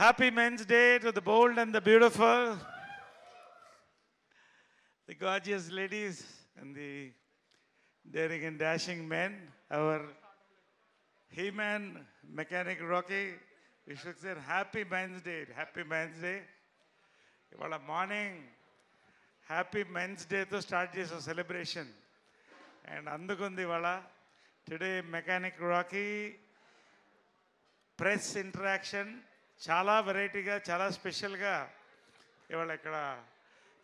Happy Men's Day to the bold and the beautiful, the gorgeous ladies and the daring and dashing men, our He-Man mechanic Rocky. We should say Happy Men's Day. Happy Men's Day. ఇవాళ morning happy men's డేతో start చేసాం celebration and అందుకుంది ఇవాళ today mechanic Rocky press interaction చాలా వెరైటీగా చాలా స్పెషల్గా ఇవాళ ఇక్కడ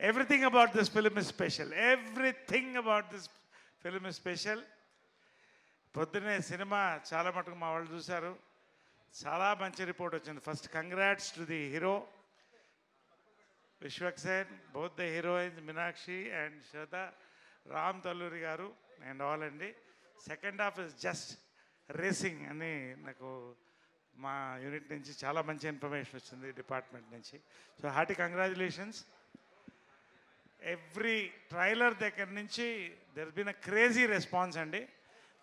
everything about this film is special. Everything about this film is special. పొద్దున్నే సినిమా చాలా మటుకు మా వాళ్ళు చూశారు. చాలా మంచి రిపోర్ట్ వచ్చింది. First congrats to the hero Vishwaksen, both the heroines Meenakshi and Shraddha, Ram Talluri garu and all andi. Second half is just racing ani naku ma unit nunchi chaala manchi information vachindi department nunchi. So hearty congratulations. Every trailer దగ్గర నుంచి there's been a crazy response andi.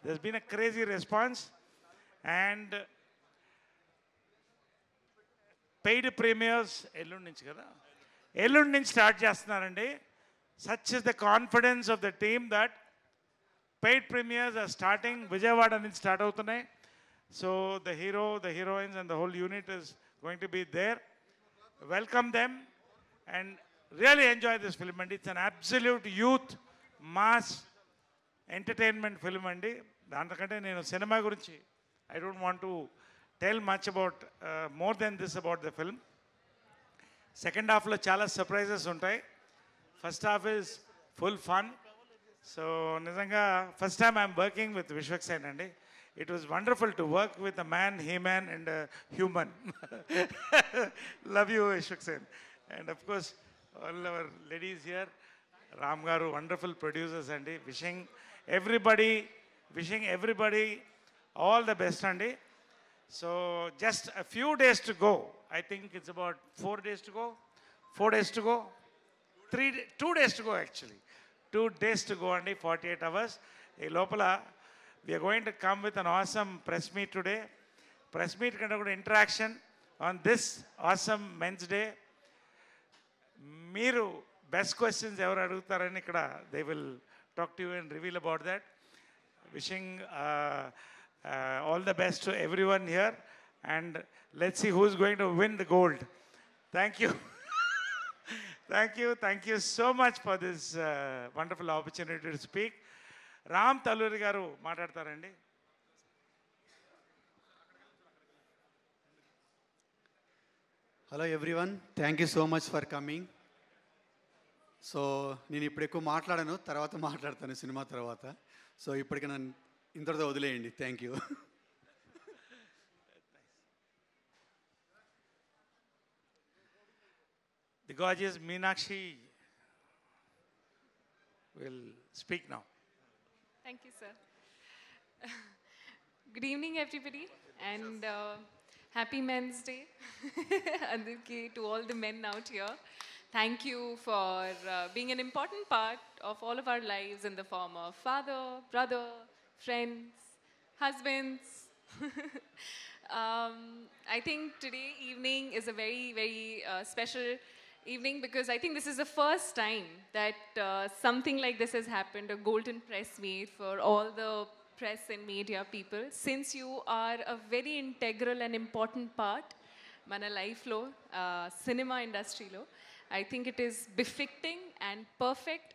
There's been a crazy response and paid premieres ఎల్లుండి నుంచి కదా ఎల్లుండి నుంచి start చేస్తున్నారండి. Such is the confidence of the team that paid premieres are starting. Vijayawada నుంచి start అవుతున్నాయి. So the hero, the heroines and the whole unit is going to be there. Welcome them and really enjoy this film అండి. It's an absolute youth mass entertainment film అండి. దాంతకంటే నేను సినిమా గురించి I don't want to tell much about more than this about the film. Second హాఫ్లో చాలా surprises ఉంటాయి. First half is full fun. So నిజంగా first time I'm working with Vishwaksen అండి. It was wonderful to work with a man, human and human. Love you Vishwaksen. And of course all our ladies here, Ram garu wonderful producers అండి. Wishing everybody all the best అండి. So just a few days to go. I think it's about 4 days to go. 4 days to go. 2 days to go actually. 2 days to go and 48 hours. Ee lopala we are going to come with an awesome press meet today. Press meet kanda kuda interaction on this awesome Men's Day. Meeru best questions ever adugutarani ikkada they will talk to you and reveal about that. Wishing all the best to everyone here and let's see who's going to win the gold. Thank you. Thank you so much for this wonderful opportunity to speak. Ram Talluri garu maatladtarandi. Hello everyone, thank you so much for coming. So నేను ఇప్పుడు ఎక్కువ మాట్లాడాను, తర్వాత మాట్లాడతాను cinema తర్వాత. So ఇప్పటికి నన్ను ఇంతటితో వదిలేయండి. Thank you. The gorgeous Meenakshi will speak now. Thank you, sir. Good evening, everybody, and happy Men's Day. Andarki, to all the men out here. Thank you for being an important part of all of our lives in the form of father, brother, friends, husbands. I think today evening is a very, very special evening because I think this is the first time that something like this has happened, a golden press meet for all the press and media people. Since you are a very integral and important part mana life lo, cinema industry lo, I think it is befitting and perfect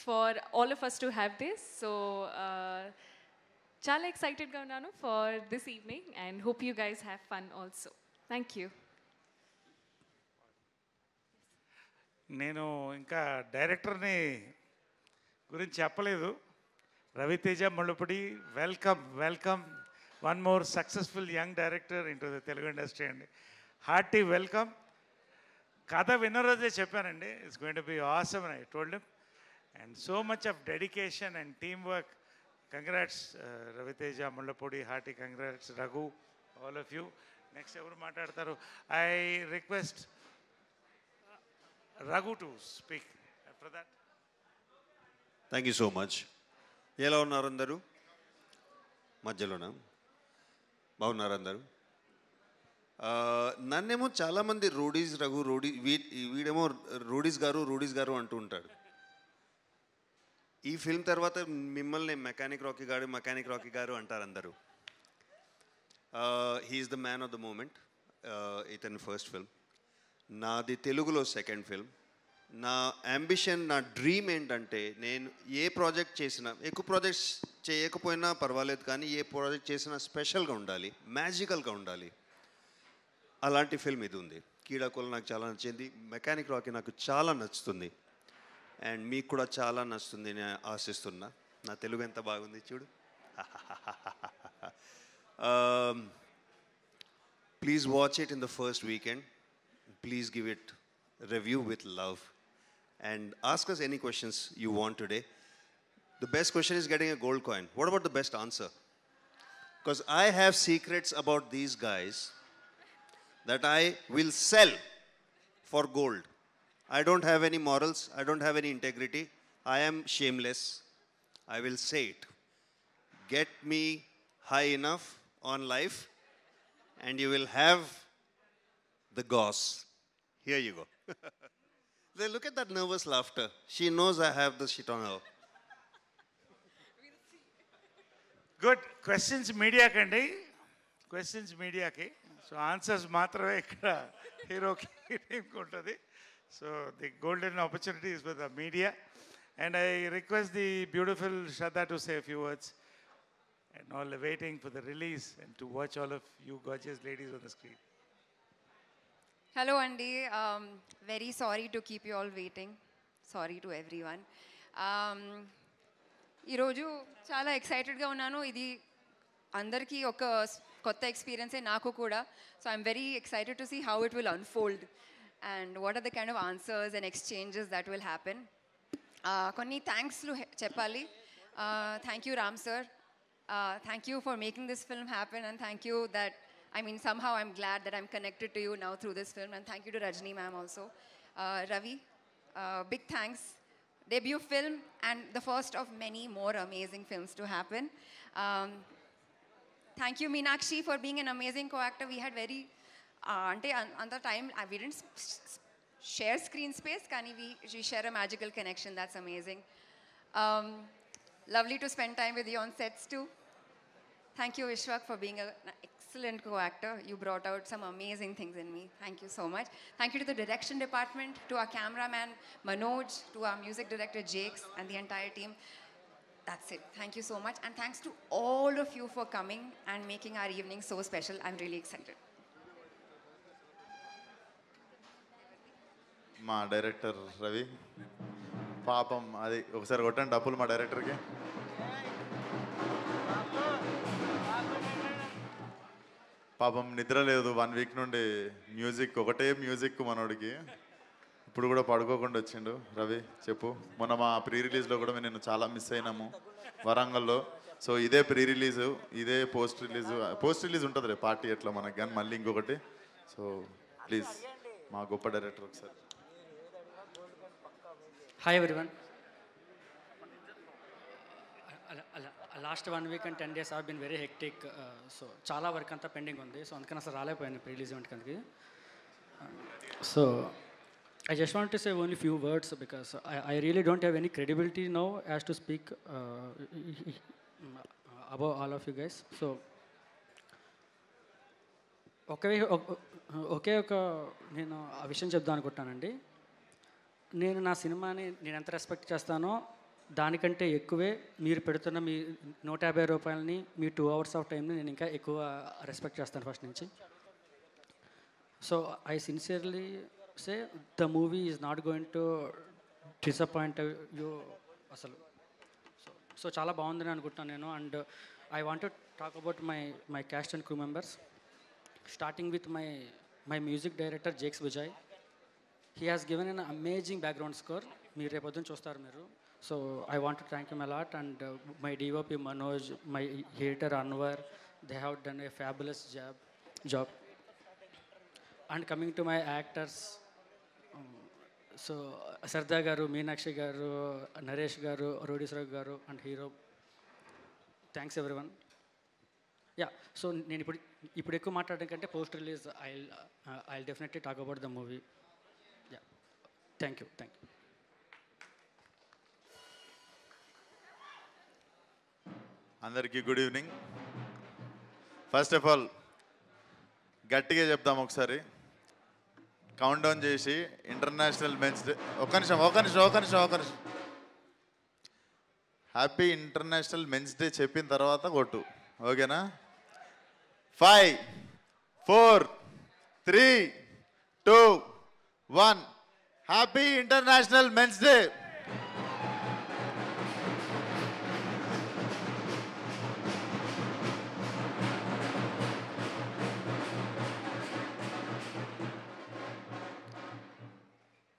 for all of us to have this. So చాలా ఎక్సైటెడ్గా ఉన్నాను for this evening and hope you guys have fun also. Thank you. నేను ఇంకా డైరెక్టర్ని గురించి చెప్పలేదు. Raviteja Mullapudi, welcome one more successful young director into the Telugu industry అండి. Hearty welcome. కథ విన్న రోజే చెప్పానండి, it's going to be awesome and I told him. And so much of dedication and team work. Congrats, Raviteja, Mullapudi, hearty congrats, Raghu, all of you. Next, ever maatadtaru. I request Raghu to speak after that. Thank you so much. ఎలా ఉన్నారు అందరూ? మధ్యలోనా? బాగున్నారు అందరూ? నన్నేమో చాలామంది Roadies Raghu వీడేమో Roadies గారు అంటూ ఉంటాడు. ఈ ఫిల్మ్ తర్వాత మిమ్మల్ని మెకానిక్ రాకీ గారు అంటారు అందరూ. He's the man of the moment. ఇతని ఫస్ట్ ఫిల్మ్, నాది తెలుగులో సెకండ్ ఫిల్మ్. నా అంబిషన్, నా డ్రీమ్ ఏంటంటే నేను ఏ ప్రాజెక్ట్ చేసినా, ఎక్కువ ప్రాజెక్ట్స్ చేయకపోయినా పర్వాలేదు, కానీ ఏ ప్రాజెక్ట్ చేసినా స్పెషల్గా ఉండాలి, మ్యాజికల్గా ఉండాలి. అలాంటి ఫిల్మ్ ఇది ఉంది. కీడాకోల నాకు చాలా నచ్చింది, మెకానిక్ రాకీ నాకు చాలా నచ్చుతుంది, అండ్ మీకు కూడా చాలా నచ్చుతుంది నేను ఆశిస్తున్నా. నా తెలుగు ఎంత బాగుంది చూడు. Please watch it in the first weekend. Please give it review with love and ask us any questions you want today. The best question is getting a gold coin. What about the best answer? Because I have secrets about these guys that I will sell for gold. I don't have any morals, I don't have any integrity, I am shameless. I will say it. Get me high enough on life and you will have the goss. Here you go. Then look at that nervous laughter. She knows I have the shit on her. Good. Questions మీడియాకండి, questions మీడియాకి. So answers మాత్రమే ఇక్కడ హీరోకి టీంకి ఉంటుంది. So the golden opportunity is with the media. And I request the beautiful Shraddha to say a few words. And all waiting for the release and to watch all of you gorgeous ladies on the screen. Hello Andy, very sorry to keep you all waiting. Sorry to everyone. ఈరోజు చాలా ఎక్సైటెడ్గా ఉన్నాను. ఇది అందరికీ ఒక కొత్త ఎక్స్పీరియన్సే, నాకు కూడా. So I'm very excited to see how it will unfold and what are the kind of answers and exchanges that will happen. కొన్ని థ్యాంక్స్లు చెప్పాలి. Thank you Ram sir, thank you for making this film happen, and thank you that, I mean, somehow I'm glad that I'm connected to you now through this film, and thank you to Rajni ma'am also. Ravi, big thanks. Debut film and the first of many more amazing films to happen. Thank you Meenakshi for being an amazing co-actor. We had very ante on the time we didn't share screen space, kani we share a magical connection. That's amazing. Lovely to spend time with you on sets too. Thank you Vishwak for being an excellent co-actor. You brought out some amazing things in me. Thank you so much. Thank you to the direction department, to our cameraman Manoj, to our music director Jakes, and the entire team. That's it. Thank you so much. And thanks to all of you for coming and making our evening so special. I'm really excited. మా director Ravi పాపం, అది ఒకసారి కొట్టండి డబ్బులు మా డైరెక్టర్కి. పాపం నిద్ర లేదు 1 వీక్ నుండి. మ్యూజిక్ ఒకటే మ్యూజిక్ మనోడికి. ఇప్పుడు కూడా పడుకోకుండా వచ్చిండు. రవి చెప్పు. మొన్న మా ప్రీ రిలీజ్లో కూడా నేను చాలా మిస్ అయినాము వరంగల్లో. సో ఇదే ప్రీ రిలీజు, ఇదే పోస్ట్ రిలీజ్ ఉంటుంది రే పార్టీ ఎట్లా మనకు, కానీ మళ్ళీ ఇంకొకటి. సో ప్లీజ్ మా గొప్ప డైరెక్టర్ ఒకసారి. Hi everyone. Last 1 week and 10 days have been very hectic. So చాలా వర్క్ అంతా పెండింగ్ ఉంది. సో అందుకని అసలు రాలేకపోయాను ప్రీ రిలీజ్ ఈవెంట్కి అందుకే. So I just want to say only few words because I really don't have any credibility now as to speak about all of you guys. So ఒకే ఒక నేను ఆ విషయం చెప్దాం అనుకుంటానండి. నేను నా సినిమాని నేను ఎంత రెస్పెక్ట్ చేస్తానో దానికంటే ఎక్కువే మీరు పెడుతున్న మీ 150 రూపాయలని, మీ 2 hours ఆఫ్ టైంని నేను ఇంకా ఎక్కువ రెస్పెక్ట్ చేస్తాను ఫస్ట్ నుంచి. So I sincerely say the movie is not going to disappoint you అసలు. సో చాలా బాగుందని అనుకుంటున్నాను నేను. And I want to talk about my caste and crew members, starting with my music director Jakes Vijay. He has given an amazing background score. మీరు రేపొద్దున చూస్తారు మీరు. So I want to thank him a lot, and my DOP Manoj, my editor Anwar, they have done a fabulous job. And coming to my actors, so Shraddha garu, Meenakshi garu, Naresh garu, Rodisra garu, and hero. Thanks everyone. Yeah, so నేను ఇప్పుడు ఎక్కువ మాట్లాడడం కంటే post release I definitely talk about the movie. Yeah, thank you. అందరికీ good evening. First of all గట్టిగా చెప్దాం ఒకసారి, count down చేసి ఇంటర్నేషనల్ మెన్స్ డే. ఒక నిమిషం. హ్యాపీ ఇంటర్నేషనల్ మెన్స్ డే చెప్పిన తర్వాత కొట్టు, ఓకేనా? 5, 4, 3, 2, 1. Happy international men's day.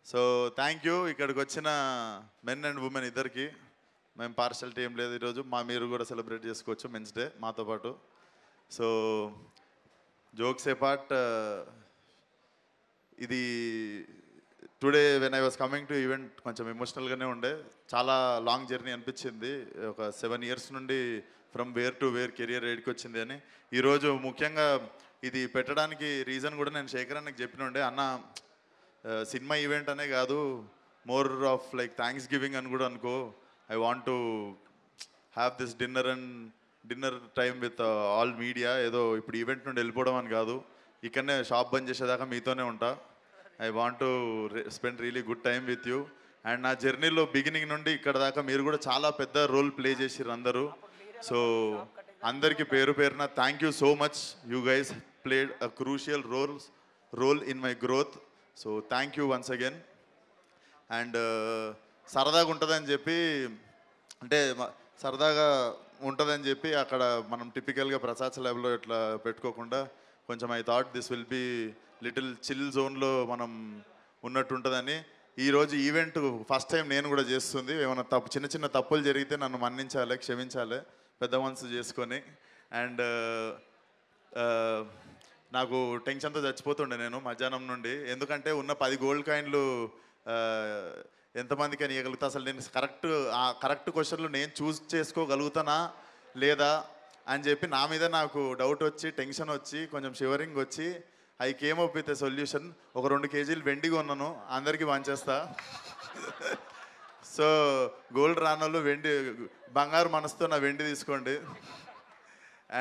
So thank you. ఇక్కడికి వచ్చిన మెన్ అండ్ ఉమెన్ ఇద్దరికి మేము పార్షాలిటీ ఏం లేదు ఈరోజు. మీరు కూడా సెలబ్రేట్ చేసుకోవచ్చు మెన్స్ డే మాతో పాటు. సో జోక్స్ ఏ పార్ట్, ఇది today when I was coming to event కొంచెం ఎమోషనల్గానే ఉండే. చాలా లాంగ్ జర్నీ అనిపించింది. ఒక 7 years నుండి from where to where career ఎడికి వచ్చింది అని. ఈరోజు ముఖ్యంగా ఇది పెట్టడానికి రీజన్ కూడా నేను శేఖర్ అన్నకి చెప్పినుండే, అన్న సినిమా ఈవెంట్ అనే కాదు, more of like thanks giving అని కూడా అనుకో. I want to have this dinner time with all media. ఏదో ఇప్పుడు ఈవెంట్ నుండి వెళ్ళిపోవడం అని కాదు, ఇక్కడనే షాప్ బంద్ చేసేదాకా మీతోనే ఉంటా. I want to spend really good time with you. And నా జర్నీలో బిగినింగ్ నుండి ఇక్కడ దాకా మీరు కూడా చాలా పెద్ద రోల్ ప్లే చేసిర్రు అందరూ. సో అందరికీ పేరు పేరున thank you so much. You guys played a crucial role in my growth. So thank you once again. And సరదాగా ఉంటుందని చెప్పి, అంటే సరదాగా ఉంటుందని చెప్పి అక్కడ మనం టిపికల్గా ప్రసాద్ ల్యాబ్లో ఇట్లా పెట్టుకోకుండా కొంచెం I thought this will be little chill జోన్లో మనం ఉన్నట్టుంటుందని. ఈరోజు ఈవెంట్ ఫస్ట్ టైం నేను కూడా చేస్తుంది. ఏమైనా చిన్న తప్పులు జరిగితే నన్ను మన్నించాలి, క్షమించాలి పెద్ద మనసు చేసుకొని. అండ్ నాకు టెన్షన్తో చచ్చిపోతుండే నేను మధ్యాహ్నం నుండి, ఎందుకంటే ఉన్న 10 గోల్డ్ కాయిన్లు ఎంతమందికి అని ఇవ్వగలుగుతా, అసలు నేను కరెక్ట్ క్వశ్చన్లు నేను చూస్ చేసుకోగలుగుతానా లేదా అని చెప్పి నా మీద నాకు డౌట్ వచ్చి, టెన్షన్ వచ్చి, కొంచెం షివరింగ్ వచ్చి, I came up with a solution. ఒక 2 kgs వెండి కొన్నాను, అందరికీ పంచేస్తా. సో గోల్డ్ రానోళ్ళు బంగారు మనసుతో నా వెండి తీసుకోండి.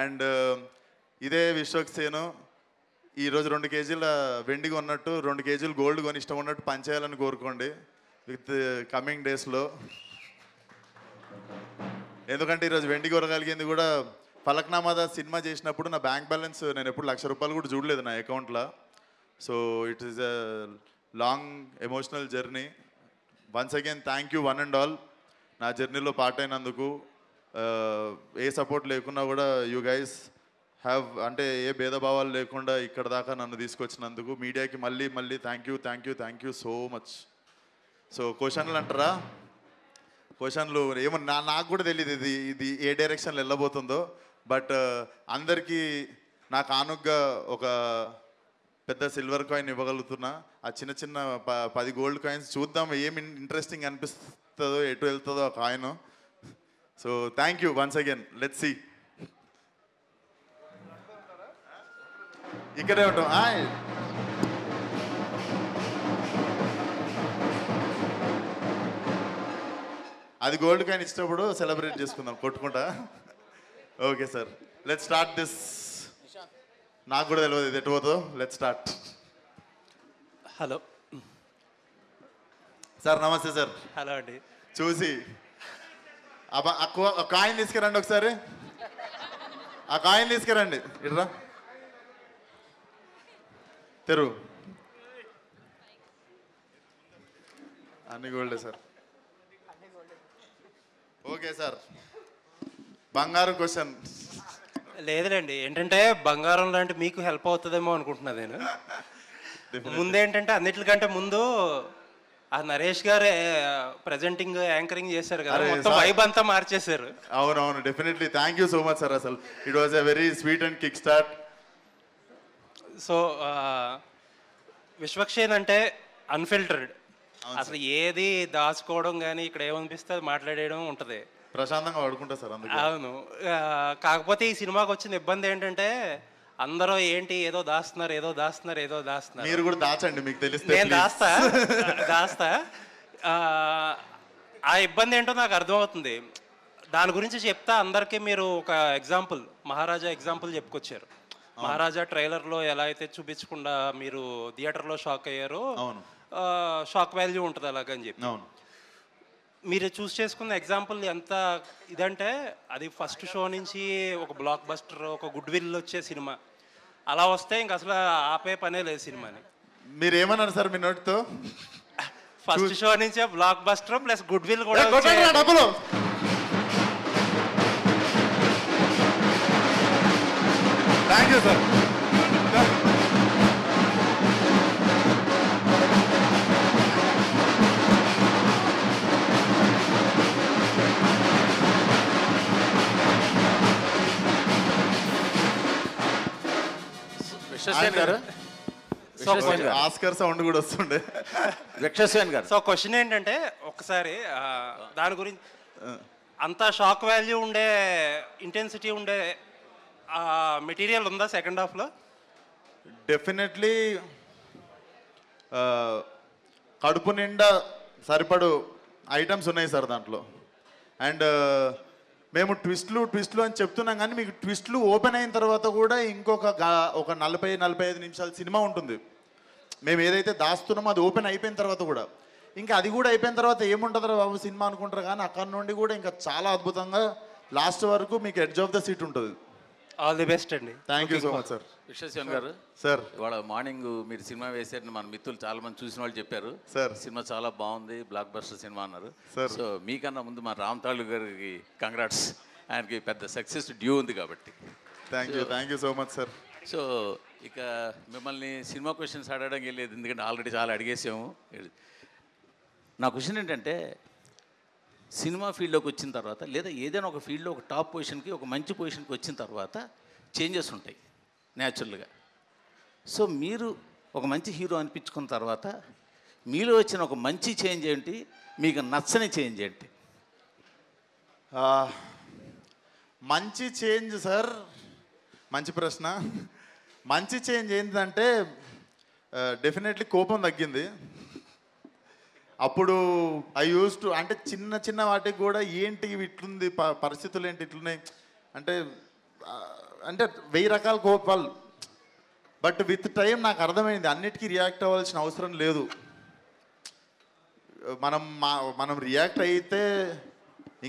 అండ్ ఇదే విశ్వక్సేను ఈరోజు 2 kgs వెండి కొన్నట్టు 2 kgs గోల్డ్ కొని ఇష్టం ఉన్నట్టు పంచేయాలని కోరుకోండి విత్ కమింగ్ డేస్లో. ఎందుకంటే ఈరోజు వెండి కొనగలిగింది కూడా ఫలక్నామా సినిమా చేసినప్పుడు నా బ్యాంక్ బ్యాలెన్స్ నేను ఎప్పుడు ₹1,00,000 కూడా చూడలేదు నా అకౌంట్లో. So it is a long emotional journey. Once again thank you one and all నా జర్నీలో పార్ట్ అయినందుకు. ఏ సపోర్ట్ లేకున్నా కూడా యూ గైస్ హ్యావ్, అంటే ఏ భేదభావాలు లేకుండా ఇక్కడ దాకా నన్ను తీసుకొచ్చినందుకు మీడియాకి మళ్ళీ thank you so much. So క్వశ్చన్లు అంటారా? క్వశ్చన్లు ఏమో నాకు కూడా తెలియదు ఇది ఏ డైరెక్షన్లో వెళ్ళబోతుందో. బట్ అందరికీ నాకు ఆనుగ్గా ఒక పెద్ద సిల్వర్ కాయిన్ ఇవ్వగలుగుతున్నా. ఆ చిన్న 10 గోల్డ్ కాయిన్స్ చూద్దాం ఏమి ఇంట్రెస్టింగ్ అనిపిస్తుందో, ఎటు వెళ్తుందో ఆ coin. So thank you once again. Let's see. ఇక్కడే ఉంటాం. అది గోల్డ్ కాయిన్ ఇచ్చినప్పుడు సెలబ్రేట్ చేసుకుందాం కొట్టుకుంటా. Okay sir, let's start this. నాకు కూడా తెలియదు ఇది ఎటు పోతుందో. Let's start. హలో సార్, నమస్తే సార్. హలో అండి. చూసి కాయిన్ తీసుకురండి ఒకసారి. ఆ కాయిన్ తీసుకురండి. ఇట్రా తెరు. అన్ని గోల్డే సార్. ఓకే సార్, బంగారం క్వశ్చన్ లేదులేండి, ఏంటంటే బంగారం లాంటి మీకు హెల్ప్ అవుతుందేమో అనుకుంటున్నా నేను. ముందేంటంటే అన్నిటికంటే ముందు ఆ నరేష్ గారు ప్రెజెంటింగ్ యాంకరింగ్ చేశారు కదా, మొత్తం వైబ్ అంతా మార్చేశారు. అవునవును, definitely thank you so much sir. అసలు it was a very sweet and kick start. So Vishwaksen అంటే అన్ఫిల్టర్డ్, అసలు ఏది దాచుకోవడం కానీ ఇక్కడ ఏమనిపిస్తే అది మాట్లాడేయడం ఉంటుంది. ప్రశాంతంగా పడుకుంటా సార్ అందుకే. అవును. కాకపోతే ఈ సినిమాకి వచ్చిన ఇబ్బంది ఏంటంటే అందరూ ఏంటి ఏదో దాస్తున్నారు ఏదో దాస్తున్నారు ఏదో దాస్తున్నారు. మీరు కూడా దాచండి, మీకు తెలిస్తే. నేను దాస్తా. ఆ ఇబ్బంది ఏంటో నాకు అర్థమవుతుంది. దాని గురించి చెప్తా అందరికీ మీరు ఒక ఎగ్జాంపుల్, మహారాజా ఎగ్జాంపుల్ చెప్పుకొచ్చారు. మహారాజా ట్రైలర్లో ఎలా అయితే చూపించకుండా మీరు థియేటర్లో షాక్ అయ్యారో, షాక్ వాల్యూ ఉంటుంది అలాగని చెప్పి. అవును. మీరు చూస్ చేసుకున్న ఎగ్జాంపుల్ ఎంత ఇదంటే అది ఫస్ట్ షో నుంచి ఒక బ్లాక్ బస్టర్, ఒక గుడ్ విల్ వచ్చే సినిమా. అలా వస్తే ఇంక అసలు ఆపే పనే లేదు సినిమాని. మీరు ఏమన్నారు సార్ మీ నోటితో? ఫస్ట్ షో నుంచే blockbuster plus goodwill కూడా. డబ్బులు thank you sir. Oscar sound కూడా వస్తుండే. సో క్వశ్చన్ ఏంటంటే ఒకసారి దాని గురించి అంత షాక్ వాల్యూ ఉండే ఇంటెన్సిటీ ఉండే మెటీరియల్ ఉందా సెకండ్ హాఫ్లో? డెఫినెట్లీ కడుపు నిండా సరిపడు ఐటమ్స్ ఉన్నాయి సార్ దాంట్లో. అండ్ మేము ట్విస్ట్లు అని చెప్తున్నాం, కానీ మీకు ట్విస్ట్లు ఓపెన్ అయిన తర్వాత కూడా ఇంకొక 40-45 నిమిషాల సినిమా ఉంటుంది. మేము ఏదైతే దాస్తున్నామో అది ఓపెన్ అయిపోయిన తర్వాత కూడా, ఇంకా అది కూడా అయిపోయిన తర్వాత ఏముంటుందో బాబు సినిమా అనుకుంటారు, కానీ అక్కడ నుండి కూడా ఇంకా చాలా అద్భుతంగా లాస్ట్ వరకు మీకు ఎడ్జ్ ఆఫ్ ద సీట్ ఉంటుంది. ఆల్ ది బెస్ట్ అండి. Thank you so much sir. Vishwaksen garu sir, ఇవాళ మార్నింగ్ మీరు సినిమా వేసారని మన మిత్రులు చాలా మంది చూసిన వాళ్ళు చెప్పారు. సార్ సినిమా చాలా బాగుంది, బ్లాక్ బస్టర్ సినిమా అన్నారు. సార్, సో మీకన్నా ముందు మా రామ్ తాళు గారికి కంగ్రాట్స్, ఆయనకి పెద్ద సక్సెస్ డ్యూ ఉంది కాబట్టి. Thank you so much sir. So ఇక మిమ్మల్ని సినిమా క్వశ్చన్స్ అడగడం లేదు, ఎందుకంటే ఆల్రెడీ చాలా అడిగేసాము. నా క్వశ్చన్ ఏంటంటే, సినిమా ఫీల్డ్లోకి వచ్చిన తర్వాత లేదా ఏదైనా ఒక ఫీల్డ్లో ఒక టాప్ పొజిషన్కి, ఒక మంచి పొజిషన్కి వచ్చిన తర్వాత చేంజెస్ ఉంటాయి న్యాచురల్గా. సో మీరు ఒక మంచి హీరో అనిపించుకున్న తర్వాత మీలో వచ్చిన ఒక మంచి చేంజ్ ఏంటి, మీకు నచ్చని చేంజ్ ఏంటి? మంచి చేంజ్ సార్, మంచి ప్రశ్న. మంచి చేంజ్ ఏంటంటే డెఫినెట్లీ కోపం తగ్గింది. అప్పుడు ఐ యూస్ టు, అంటే చిన్న చిన్న వాటికి కూడా ఏంటి ఇట్లుంది, పరిస్థితులు ఏంటి ఇట్లున్నాయి అంటే 1000 రకాల కోపాలు. బట్ విత్ టైం నాకు అర్థమైంది అన్నిటికీ రియాక్ట్ అవ్వాల్సిన అవసరం లేదు. మనం రియాక్ట్ అయితే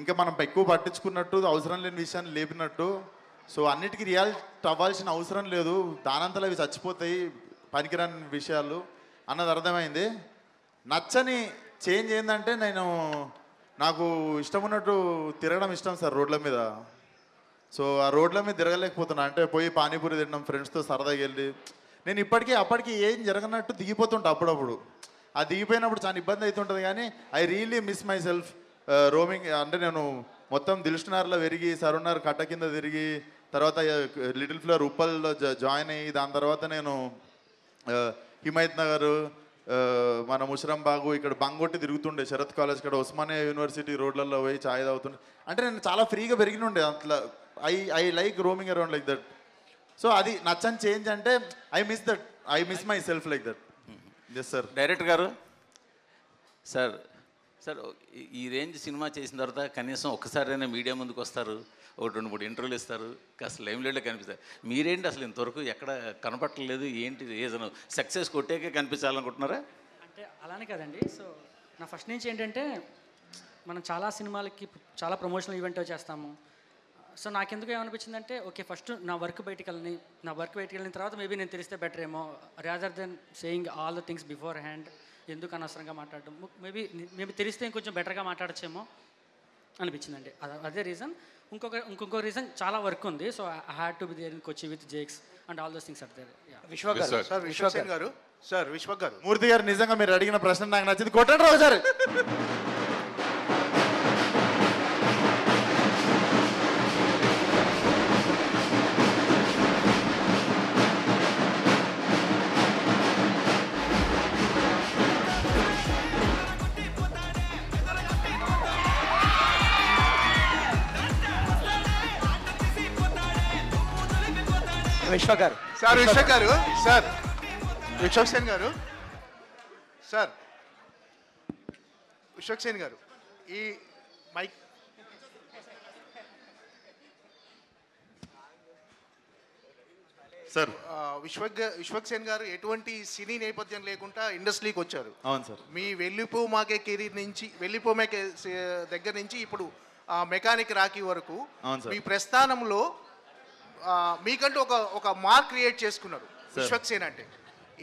ఇంకా మనం ఎక్కువ పట్టించుకున్నట్టు, అవసరం లేని విషయాన్ని లేపినట్టు. సో అన్నిటికీ రియాక్ట్ అవ్వాల్సిన అవసరం లేదు, దానంతలో అవి చచ్చిపోతాయి పనికిరాని విషయాలు అన్నది అర్థమైంది. నచ్చని చేంజ్ ఏంటంటే, నాకు ఇష్టం ఉన్నట్టు తిరగడం ఇష్టం సార్ రోడ్ల మీద. సో ఆ రోడ్ల మీద తిరగలేకపోతున్నా, అంటే పోయి పానీపూరి తినడం ఫ్రెండ్స్తో సరదాగా వెళ్ళి, నేను అప్పటికి ఏం జరగనట్టు దిగిపోతుంటా అప్పుడప్పుడు. ఆ దిగిపోయినప్పుడు చాలా ఇబ్బంది అవుతుంటుంది, కానీ I really miss my self roaming. అంటే నేను మొత్తం దిల్షునార్లో పెరిగి, సరునార్ కట్ట కింద తిరిగి, తర్వాత లిటిల్ ఫ్లవర్ ఉప్పల్లో జాయిన్ అయ్యి, దాని తర్వాత నేను హిమాయత్ నగర్, మన ముషరంబాగు, ఇక్కడ బంగొట్టి తిరుగుతుండే, శరత్ కాలేజ్ ఇక్కడ, ఉస్మానియా యూనివర్సిటీ రోడ్లలో పోయి ఛాయ్ తాగుతుండే. అంటే నేను చాలా ఫ్రీగా పెరిగినుండే అట్లా. I like roaming around like that. So అది నచ్చని చేంజ్ అంటే I miss myself like that. Yes sir. Director గారు, సార్ ఈ రేంజ్ సినిమా చేసిన తర్వాత కనీసం ఒక్కసారైనా మీడియా ముందుకు వస్తారు, ఒక 2-3 ఇంటర్వ్యూలు ఇస్తారు, కాస్త లైమ్లైట్లో కనిపిస్తారు. మీరేంటి అసలు ఇంతవరకు ఎక్కడ కనపట్టలేదు, ఏంటి రీజన్? సక్సెస్ కొట్టాకే కనిపించాలనుకుంటున్నారా? అంటే అలానే కదండి. సో నా ఫస్ట్ నుంచి ఏంటంటే, మనం చాలా సినిమాలకి చాలా ప్రమోషనల్ ఈవెంట్ చేస్తాము. సో నాకెందుకు ఏమనిపించిందంటే, ఓకే ఫస్ట్ నా వర్క్ బయటికి వెళ్ళిన తర్వాత మేబీ నేను తెలిస్తే బెటర్ ఏమో, rather than saying all the things before hand. ఎందుకు అనవసరంగా మాట్లాడడం, మేబీ తెలిస్తే ఇంకొంచెం బెటర్గా మాట్లాడచ్చేమో అనిపించిందండి. అదే రీజన్. ఇంకొక రీజన్, చాలా వర్క్ ఉంది. So I had to be there in Kochi with Jakes and all those things are there. Vishwak garu, Murthy గారు, నిజంగా మీరు అడిగిన ప్రశ్న నాకు నచ్చింది. కొట్టండి రావు సార్. విశ్వ గారు సార్ విశ్వక్ గారు సార్ విశ్వక్ సేన్ గారు సార్ విశ్వక్ సేన్ గారు ఈ మైక్ సార్ విశ్వక్ సేన్ గారు ఎటువంటి సినీ నేపథ్యం లేకుండా ఇండస్ట్రీకి వచ్చారు. అవును సార్. మీ వెళ్ళిపో మాకే కెరీర్ నుంచి వెళ్ళిపో మాకే దగ్గర నుంచి ఇప్పుడు మెకానిక్ రాకీ వరకు మీ ప్రస్థానంలో మీకంటూ ఒక మార్క్ క్రియేట్ చేసుకున్నారు విశ్వక్ సేన్ అంటే.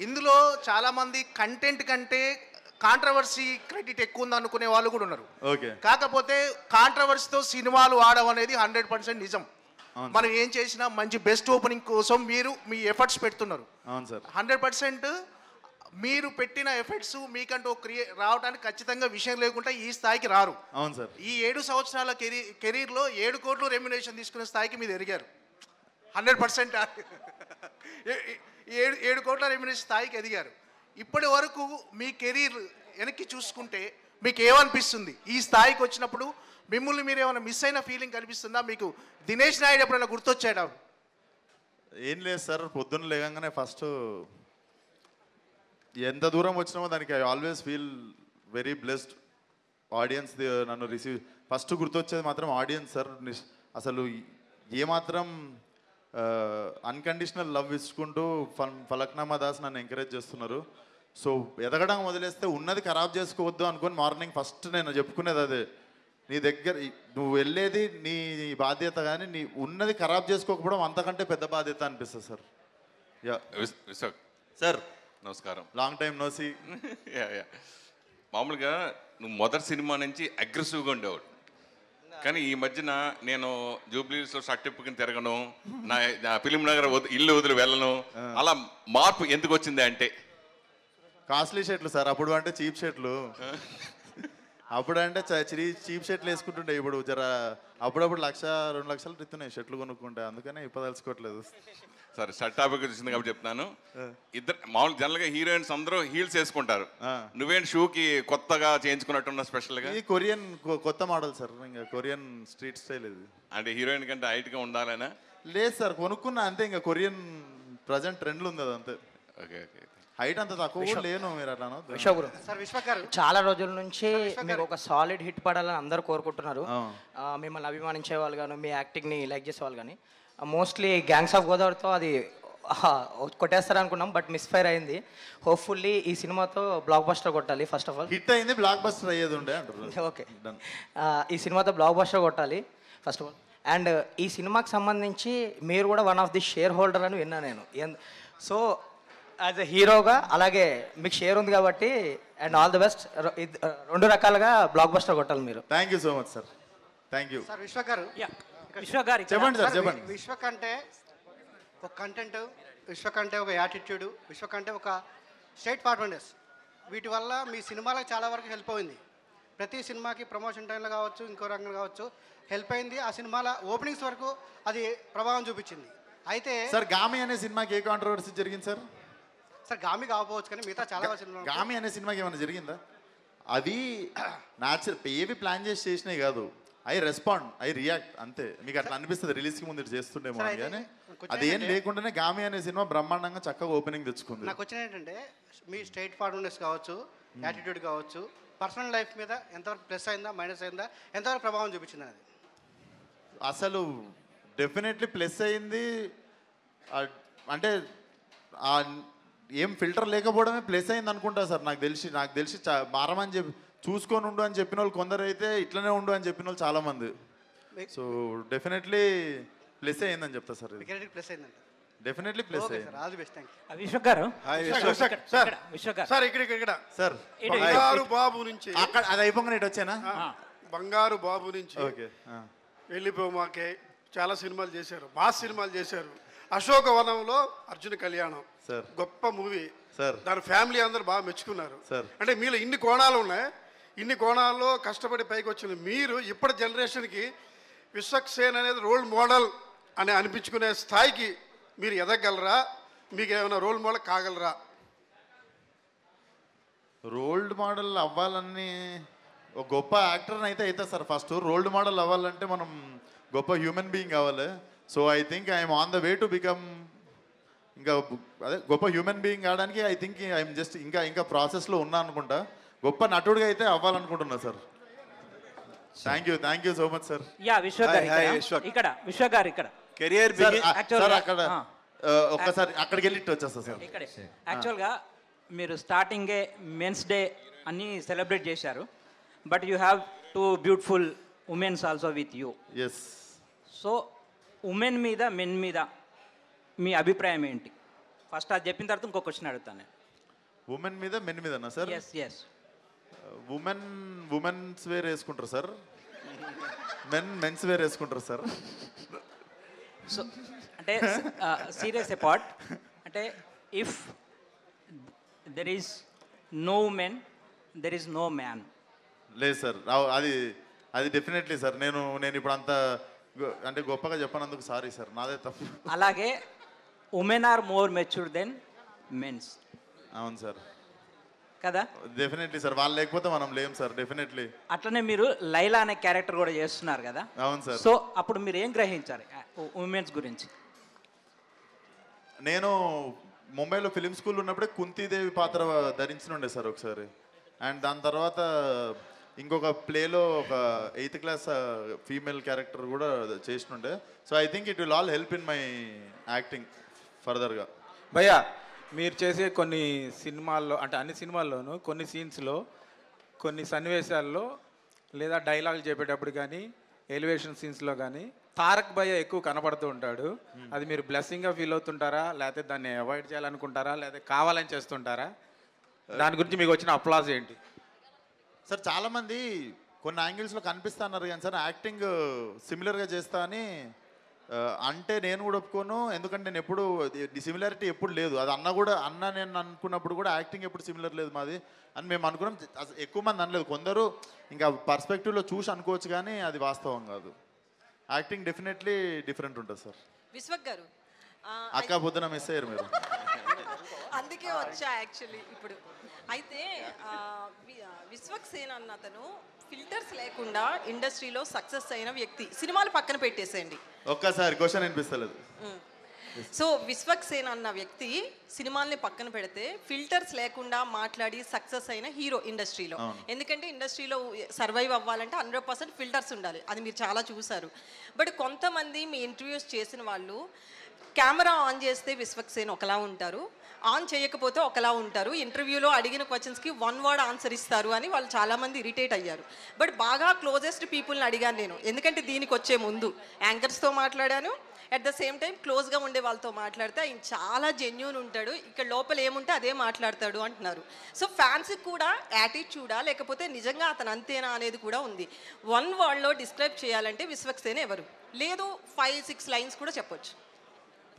ఇందులో చాలామంది కంటెంట్ కంటే కాంట్రవర్సీ క్రెడిట్ ఎక్కువ ఉంది అనుకునే వాళ్ళు కూడా ఉన్నారు. కాకపోతే కాంట్రవర్సీతో సినిమాలు ఆడడం అనేది 100% నిజం. మనం ఏం చేసినా మంచి బెస్ట్ ఓపెనింగ్ కోసం మీరు మీ ఎఫర్ట్స్ పెడుతున్నారు. 100% మీరు పెట్టిన ఎఫర్ట్స్ మీకంటూ రావడానికి ఖచ్చితంగా విషయం లేకుండా ఈ స్థాయికి రారు. అవును సార్. ఈ 7 సంవత్సరాల కెరీర్లో 7 కోట్లు రెమ్యునేషన్ తీసుకునే స్థాయికి మీరు ఎదిగారు. 100% 7 కోట్ల రెమ్యునేషన్ స్థాయికి ఎదిగారు. ఇప్పటి వరకు మీ కెరీర్ వెనక్కి చూసుకుంటే మీకు ఏమనిపిస్తుంది? ఈ స్థాయికి వచ్చినప్పుడు మిమ్మల్ని మీరు ఏమైనా మిస్ అయిన ఫీలింగ్ కనిపిస్తుందా? మీకు దినేష్ నాయుడు ఎప్పుడైనా గుర్తొచ్చాడా? ఏం లేదు సార్, పొద్దున్న లేగానే ఫస్ట్ ఎంత దూరం వచ్చినామో దానికి I always feel very blessed. Audience నన్ను రిసీవ్ ఫస్ట్ గుర్తొచ్చేది మాత్రం ఆడియన్స్ సార్. అసలు ఏమాత్రం అన్కండిషనల్ లవ్ ఇచ్చుకుంటూ ఫలక్నామా దాస్ నన్ను ఎంకరేజ్ చేస్తున్నారు. సో ఎదగడం వదిలేస్తే ఉన్నది ఖరాబ్ చేసుకోవద్దు అనుకుని మార్నింగ్ ఫస్ట్ నేను చెప్పుకునేది అదే. నీ దగ్గర నువ్వు వెళ్ళేది నీ బాధ్యత, కానీ నీ ఉన్నది ఖరాబ్ చేసుకోకపోవడం అంతకంటే పెద్ద బాధ్యత అనిపిస్తుంది సార్. విశ్వక్ సార్ నమస్కారం. Long time no see. మామూలుగా నువ్వు మొదటి సినిమా నుంచి అగ్రెసివ్గా ఉండేవాడు, కానీ ఈ మధ్యన నేను జూబ్లీస్లో సర్టిఫికెట్ తిరగను, నా ఫిలిం నగర్ ఇల్లు వదిలి వెళ్ళను, అలా మార్పు ఎందుకు వచ్చింది అంటే? కాస్ట్లీ షర్ట్లు సార్. అప్పుడు అంటే చీప్ షర్ట్లు, అప్పుడు అంటే చీప్ షర్ట్లు వేసుకుంటుండే. ఇప్పుడు జర అప్పుడప్పుడు 1-2 లక్షలు ఇస్తున్నాయి షర్ట్లు కొనుక్కుంటే, అందుకనే ఇప్పుడు తెలుసుకోవట్లేదు. సరే, షర్ట్ టాపిక్ వచ్చింది కాబట్టి చెప్తున్నాను. ఇద్దరు మామూలు జనరల్గా హీరోయిన్స్ అందరూ హీల్స్ వేసుకుంటారు, నువ్వేంటి షూకి కొత్తగా చేయించుకున్నట్టున్న స్పెషల్గా? ఇది కొరియన్ కొత్త మోడల్ సార్, ఇంకా కొరియన్ స్ట్రీట్ స్టైల్ ఇది. అంటే హీరోయిన్ కంటే హైట్గా ఉండాలనా? లేదు సార్, కొనుక్కున్నా అంతే. ఇంకా కొరియన్ ప్రజెంట్ ట్రెండ్లు ఉంది అది అంతే. Okay okay. హైట్ అంత తక్కువ లేను మీరు అట్లా. విశ్వగారు చాలా రోజుల నుంచి మీకు ఒక సాలిడ్ హిట్ పడాలని అందరూ కోరుకుంటున్నారు. మిమ్మల్ని అభిమానించే వాళ్ళు కానీ మీ యాక్టింగ్ని లైక్ చేసే వాళ్ళు కానీ. మోస్ట్లీ గ్యాంగ్స్ ఆఫ్ గోదావరితో అది కొట్టేస్తారు అనుకున్నాం, బట్ మిస్ఫైర్ అయింది. హోప్ఫుల్లీ ఈ సినిమాతో బ్లాక్ బస్టర్ కొట్టాలి. ఫస్ట్ ఆఫ్ ఆల్ హిట్ అయింది, బ్లాక్ బస్టర్ అయ్యేది ఉండే అంటారు. ఓకే, ఈ సినిమాతో బ్లాక్ బస్టర్ కొట్టాలి ఫస్ట్ ఆఫ్ ఆల్. అండ్ ఈ సినిమాకి సంబంధించి మీరు కూడా one of the share holder అని విన్నా నేను. సో యాజ్ ఎ హీరోగా అలాగే మీకు షేర్ ఉంది కాబట్టి అండ్ ఆల్ ది బెస్ట్. 2 రకాలుగా బ్లాక్ బస్టర్ కొట్టాలి మీరు. Thank you so much sir. Thank you sir. Vishwak గారు చెప్పండి సార్, చెప్పండి. విశ్వక్ అంటే ఒక కంటెంట్, విశ్వక్ అంటే ఒక యాటిట్యూడ్, విశ్వక్ అంటే ఒక స్ట్రైట్ ఫార్వర్డ్నెస్. వీటి వల్ల మీ సినిమాలకు చాలా వరకు హెల్ప్ అయింది. ప్రతి సినిమాకి ప్రమోషన్ టైంలో కావచ్చు, ఇంకో రంగంలో కావచ్చు హెల్ప్ అయింది. ఆ సినిమాల ఓపెనింగ్స్ వరకు అది ప్రభావం చూపించింది. అయితే సార్ గామి అనే సినిమాకి ఏ కాంట్రవర్సీ జరిగింది సార్? సార్ గామి కాకపోవచ్చు కానీ మిగతా చాలా సినిమా. గామి అనే సినిమాకి ఏమైనా జరిగిందా? అది న్యాచురల్, ఏవి ప్లాన్ చేసినాయి కాదు. ఐ రెస్పాండ్, ఐ రియాక్ట్ అంతే. మీకు అట్లా అనిపిస్తుంది రిలీజ్కి ముందు చేస్తుండేమో కానీ అదేం లేకుండానే గామి అనే సినిమా బ్రహ్మాండంగా చక్కగా ఓపెనింగ్ తెచ్చుకుంది. నాకు వచ్చిన ఏంటంటే మీ స్ట్రైట్ ఫార్వర్డ్నెస్ కావచ్చు, యాటిట్యూడ్ కావచ్చు, పర్సనల్ లైఫ్ మీద ఎంతవరకు ప్లస్ అయిందా మైనస్ అయిందా, ఎంతవరకు ప్రభావం చూపించింది అది? అసలు డెఫినెట్లీ ప్లస్ అయింది. అంటే ఏం ఫిల్టర్ లేకపోవడమే ప్లస్ అయింది అనుకుంటా సార్. నాకు తెలిసి మారమని చెప్పి చూసుకొని ఉండు అని చెప్పిన వాళ్ళు కొందరు అయితే, ఇట్లనే ఉండు అని చెప్పిన వాళ్ళు చాలామంది. సో డెఫినెట్లీ ప్లస్ అయిందని చెప్తా సార్. ప్లస్ అయిందంట, డెఫినెట్లీ ప్లస్ అయింది. All the best. Thank you. Vishwak garu sir ఇక్కడ సార్ బంగారు బాబు నుంచి అక్కడ అది అయిపోగానే ఇటు వచ్చానా? బంగారు బాబు నుంచి ఓకే వెళ్ళిపోమాకే చాలా సినిమాలు చేశారు, మాస్ సినిమాలు చేశారు. అశోకవనంలో అర్జున కళ్యాణం గొప్ప మూవీ సార్. దాని ఫ్యామిలీ అందరూ బాగా మెచ్చుకున్నారు సార్. అంటే మీలో ఇన్ని కోణాలు ఉన్నాయి, ఇన్ని కోణాల్లో కష్టపడి పైకి వచ్చిన మీరు ఇప్పటి జనరేషన్కి విశ్వక్ సేన్ అనేది రోల్ మోడల్ అని అనిపించుకునే స్థాయికి మీరు ఎదగలరా? మీకు ఏమైనా రోల్ మోడల్ కాగలరా? రోల్డ్ మోడల్ అవ్వాలని ఒక గొప్ప యాక్టర్ని అయితే అవుతుంది సార్. ఫస్ట్ రోల్డ్ మోడల్ అవ్వాలంటే మనం గొప్ప హ్యూమన్ బీయింగ్ కావాలి. So I think I'm on the way to become ఇంకా అదే గొప్ప హ్యూమన్ బీయింగ్ కావడానికి ఐ థింక్ ఐఎమ్ జస్ట్ ఇంకా ప్రాసెస్లో ఉన్నా అనుకుంటా. గొప్ప నటుడిగా అయితే అవ్వాలనుకుంటున్నా sir. Thank you so much sir. Yeah Vishwa garu ఇక్కడ విశ్వ గారు ఇక్కడ కెరియర్ సార్ అక్కడ ఒక్కసారి అక్కడికి వెళ్ళి వచ్చేస్తా సార్. ఇక్కడే యాక్చువల్గా మీరు స్టార్టింగే మెన్స్ డే అన్నీ సెలబ్రేట్ చేశారు, but you have 2 beautiful women's also with you. Yes. So women మీద మెన్ మీద మీ అభిప్రాయం ఏంటి? ఫస్ట్ అది చెప్పిన తర్వాత ఇంకో క్వశ్చన్ అడుగుతాను నేను. ఉమెన్ మీద మెన్ మీదనా సార్? ఎస్. ఉమెన్స్ వేర్ వేసుకుంటారు సార్, మెన్స్ వేర్ వేసుకుంటారు సార్. సో అంటే సీరియస్ అపార్ట్, అంటే if there is no women there is no man. లేదు సార్, అది డెఫినెట్లీ సార్. నేను ఇప్పుడు అంత అంటే గొప్పగా చెప్పనందుకు సారీ సార్, నాదే తప్పు. అలాగే women are more matured then men's. అవును సార్ కదా? డెఫినెట్లీ సార్, వాళ్ళు లేకపోతే మనం లేం సార్. డెఫినెట్లీ. అట్లనే మీరు లైలా అనే క్యారెక్టర్ కూడా చేస్తున్నారు కదా? అవును సార్. సో అప్పుడు మీరు ఏం గ్రహించారు ఉమెన్స్ గురించి? నేను ముంబైలో ఫిలిం స్కూల్ ఉన్నప్పుడే కుంతీదేవి పాత్ర ధరించినుండే సార్ ఒకసారి. అండ్ దాని తర్వాత ఇంకొక ప్లేలో ఒక 8th క్లాస్ ఫీమేల్ క్యారెక్టర్ కూడా చేసినుండే. So I think it will all help in my acting ఫర్దర్గా. భయ్యా, మీరు చేసే కొన్ని సినిమాల్లో, అంటే అన్ని సినిమాల్లోనూ కొన్ని సీన్స్లో, కొన్ని సన్నివేశాల్లో లేదా డైలాగులు చెప్పేటప్పుడు కానీ ఎలివేషన్ సీన్స్లో కానీ తారక్ భయ్య ఎక్కువ కనపడుతూ ఉంటాడు. అది మీరు బ్లెస్సింగ్గా ఫీల్ అవుతుంటారా, లేకపోతే దాన్ని అవాయిడ్ చేయాలనుకుంటారా, లేకపోతే కావాలని చేస్తుంటారా? దాని గురించి మీకు వచ్చిన అప్లాజ్ ఏంటి? సార్ చాలామంది కొన్ని యాంగిల్స్లో కనిపిస్తా అన్నారు కానీ సార్ యాక్టింగ్ సిమిలర్గా చేస్తా అని అంటే నేను కూడా ఒప్పుకోను. ఎందుకంటే నేను ఎప్పుడు సిమిలారిటీ ఎప్పుడు లేదు. అది అన్న నేను అనుకున్నప్పుడు కూడా యాక్టింగ్ ఎప్పుడు సిమిలర్ లేదు మాది అని మేము అనుకున్నాం. ఎక్కువ మంది అనలేదు, కొందరు ఇంకా పర్స్పెక్టివ్లో చూసి అనుకోవచ్చు కానీ అది వాస్తవం కాదు. యాక్టింగ్ డెఫినెట్లీ డిఫరెంట్ ఉంటుంది సార్. విశ్వక్ గారు అక్క పొద్దున మిస్ అయ్యారు మీరు. అందుకే వచ్చా యాక్చువల్లీ ఇప్పుడు. అయితే విశ్వక్ సేన్ అన్న అతను ఫిల్టర్స్ లేకుండా ఇండస్ట్రీలో సక్సెస్ అయిన వ్యక్తి. సినిమాలు పక్కన పెట్టేసేయండి, ఒక్కసారి క్వశ్చన్ వినిపిస్తలేదు. సో విశ్వక్ సేన్ అన్న వ్యక్తి సినిమాల్ని పక్కన పెడితే ఫిల్టర్స్ లేకుండా మాట్లాడి సక్సెస్ అయిన హీరో ఇండస్ట్రీలో. ఎందుకంటే ఇండస్ట్రీలో సర్వైవ్ అవ్వాలంటే 100% ఫిల్టర్స్ ఉండాలి, అది మీరు చాలా చూసారు. బట్ కొంతమంది మీ ఇంటర్వ్యూస్ చేసిన వాళ్ళు కెమెరా ఆన్ చేస్తే విశ్వక్ సేన్ ఒకలా ఉంటారు, ఆన్ చేయకపోతే ఒకలా ఉంటారు, ఇంటర్వ్యూలో అడిగిన క్వశ్చన్స్కి 1 వర్డ్ ఆన్సర్ ఇస్తారు అని వాళ్ళు చాలామంది ఇరిటేట్ అయ్యారు. బట్ బాగా క్లోజెస్ట్ పీపుల్ని అడిగాను నేను, ఎందుకంటే దీనికి వచ్చే ముందు యాంకర్స్తో మాట్లాడాను, అట్ ద సేమ్ టైం క్లోజ్గా ఉండే వాళ్ళతో మాట్లాడితే ఆయన చాలా జెన్యూన్ ఉంటాడు, ఇక్కడ లోపల ఏముంటే అదే మాట్లాడతాడు అంటున్నారు. సో ఫ్యాన్స్కి కూడా యాటిట్యూడా లేకపోతే నిజంగా అతను అంతేనా అనేది కూడా ఉంది. 1 వర్డ్లో డిస్క్రైబ్ చేయాలంటే విశ్వక్ సేన్ ఎవరు? లేదు 5-6 లైన్స్ కూడా చెప్పొచ్చు.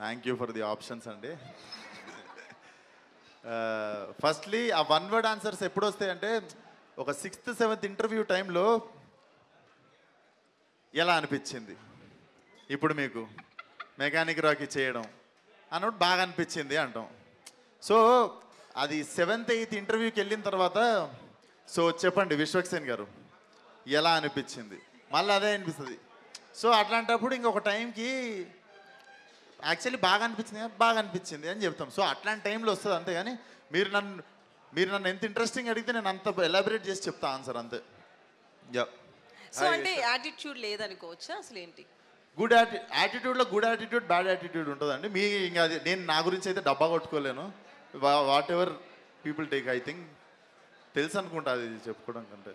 Thank you for the options అండి. ఫస్ట్లీ ఆ 1 వర్డ్ ఆన్సర్స్ ఎప్పుడు వస్తాయంటే ఒక 6th 7th ఇంటర్వ్యూ టైంలో ఎలా అనిపించింది ఇప్పుడు మీకు మెకానిక్ రాకీ చేయడం అన్నట్టు బాగా అనిపించింది అంటాం. సో అది 7th 8th ఇంటర్వ్యూకి వెళ్ళిన తర్వాత సో చెప్పండి విశ్వక్ సేన్ గారు ఎలా అనిపించింది, మళ్ళీ అదే అనిపిస్తుంది. సో అట్లాంటప్పుడు ఇంకొక టైంకి యాక్చువల్లీ బాగా అనిపించింది అని చెప్తాం. సో అట్లాంటి టైంలో వస్తుంది అంతే. కానీ మీరు నన్ను ఎంత ఇంట్రెస్టింగ్ అడిగితే నేను అంత ఎలాబరేట్ చేసి చెప్తా ఆన్సర్ అంతే. సో అంటే యాటిట్యూడ్ లేదనుకోవచ్చా అసలు ఏంటి? గుడ్ యాటిట్యూడ్లో గుడ్ యాటిట్యూడ్ బ్యాడ్ యాటిట్యూడ్ ఉంటుందండి. మీ ఇంకా అది నేను నా గురించి అయితే డబ్బా కొట్టుకోలేను. Whatever people take I think తెలుసు అనుకుంటా అది చెప్పుకోవడం కంటే.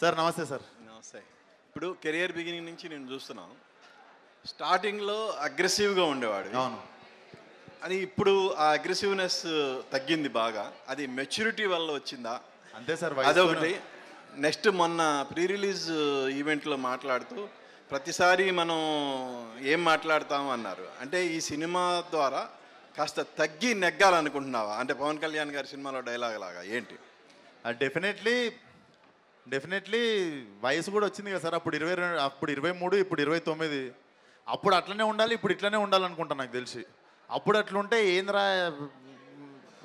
సార్ నమస్తే సార్. నమస్తే. ఇప్పుడు కెరియర్ బిగినింగ్ నుంచి నేను చూస్తున్నాను, స్టార్టింగ్లో అగ్రెసివ్గా ఉండేవాడు. అవును. అది ఇప్పుడు ఆ అగ్రెసివ్నెస్ తగ్గింది బాగా. అది మెచ్యూరిటీ వల్ల వచ్చిందా? అంతే సార్. అదొకటి. నెక్స్ట్ మొన్న ప్రీ రిలీజ్ ఈవెంట్లో మాట్లాడుతూ ప్రతిసారి మనం ఏం మాట్లాడతాము అన్నారు. అంటే ఈ సినిమా ద్వారా కాస్త తగ్గి నెగ్గాలనుకుంటున్నావా? అంటే పవన్ కళ్యాణ్ గారి సినిమాలో డైలాగ్ లాగా ఏంటి? డెఫినెట్లీ వయసు కూడా వచ్చింది కదా సార్. అప్పుడు 23, ఇప్పుడు 29. అప్పుడు అట్లనే ఉండాలి, ఇప్పుడు ఇట్లనే ఉండాలనుకుంటా నాకు తెలిసి. అప్పుడు అట్లుంటే ఏంద్రా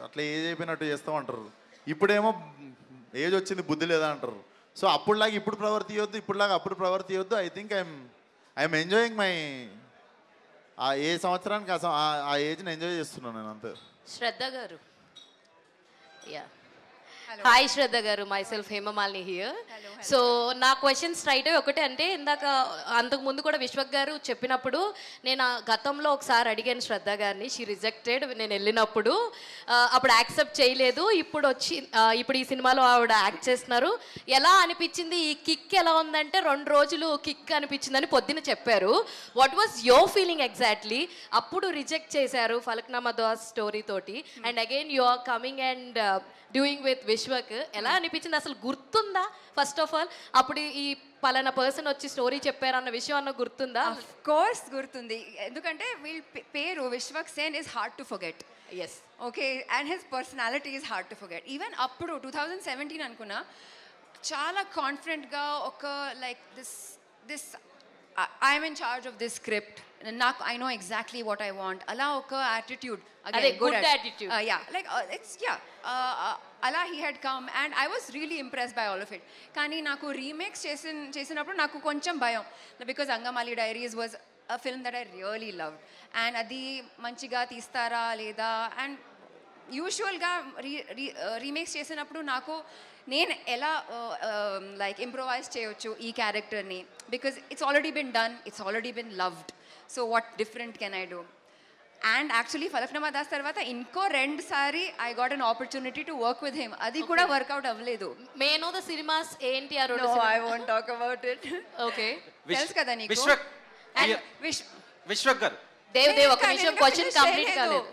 అట్లా ఏజ్ అయిపోయినట్టు చేస్తామంటారు. ఇప్పుడేమో ఏజ్ వచ్చింది బుద్ధి లేదా అంటారు. సో అప్పుడులాగా ఇప్పుడు ప్రవర్తియొద్దు, ఇప్పుడులాగా అప్పుడు ప్రవర్తియొద్దు. I think I'm enjoying my uh ఏ సంవత్సరానికి ఆ ఏజ్ని ఎంజాయ్ చేస్తున్నాను నేను అంతే. శ్రద్ధ గారు, yeah hi Shraddha garu, myself Hemamalini here. So నా క్వశ్చన్ స్ట్రైట్ ఒకటే, అంటే ఇందాక అంతకు ముందు కూడా విశ్వక్ గారు చెప్పినప్పుడు నేను గతంలో ఒకసారి అడిగాను శ్రద్ధ గారిని, షీ రిజెక్టెడ్. నేను వెళ్ళినప్పుడు అప్పుడు యాక్సెప్ట్ చేయలేదు. ఇప్పుడు ఈ సినిమాలో ఆవిడ యాక్ట్ చేస్తున్నారు. ఎలా అనిపించింది, ఈ కిక్ ఎలా ఉందంటే 2 రోజులు కిక్ అనిపించిందని పొద్దున చెప్పారు. What was your feeling exactly? అప్పుడు రిజెక్ట్ చేశారు ఫలక్నామా దాస్ స్టోరీ తోటి, and again you are coming and doing with Vishwak. ఎలా అనిపించింది, అసలు గుర్తుందా ఫస్ట్ ఆఫ్ ఆల్? అప్పుడు ఈ పలానా పర్సన్ వచ్చి స్టోరీ చెప్పారన్న విషయం అన్న గుర్తుందా? ఆఫ్ కోర్స్ గుర్తుంది, ఎందుకంటే వీళ్ళ పేరు Vishwak Sen is hard to forget. Yes, okay, and his personality is hard to forget. Even అప్పుడు 2017 అనుకున్నా, చాలా కాన్ఫిడెంట్గా ఒక like this I'm in charge of this script, నాకు I know exactly what I want, అలా ఒక attitude, good attitude, yeah like it's yeah అలా he had come and I was really impress by all of it. కానీ నాకు remakes చేసినప్పుడు నాకు కొంచెం భయం, because Angamaly Diaries was a film that I really loved, and అది మంచిగా తీస్తారా లేదా, అండ్ యూజువల్గా రీమేక్స్ చేసినప్పుడు నాకు నేను ఎలా లైక్ ఇంప్రొవైజ్ చేయొచ్చు ఈ క్యారెక్టర్ని, because it's already been done, it's already been loved, so what different can I do? And actually Falaknuma Das తర్వాత ఇంకో 2 సారి I got an opportunity to work with him, అది కూడా వర్కౌట్ అవ్వలేదు. మే నో ద సినిమాస్ ఏంటి? I won't talk about it. Okay, తెలుసు కదా నీకు. విశ్వక్ గారు, దేవ్ ఒక నిమిషం, క్వశ్చన్ కంప్లీట్ కాలేదు.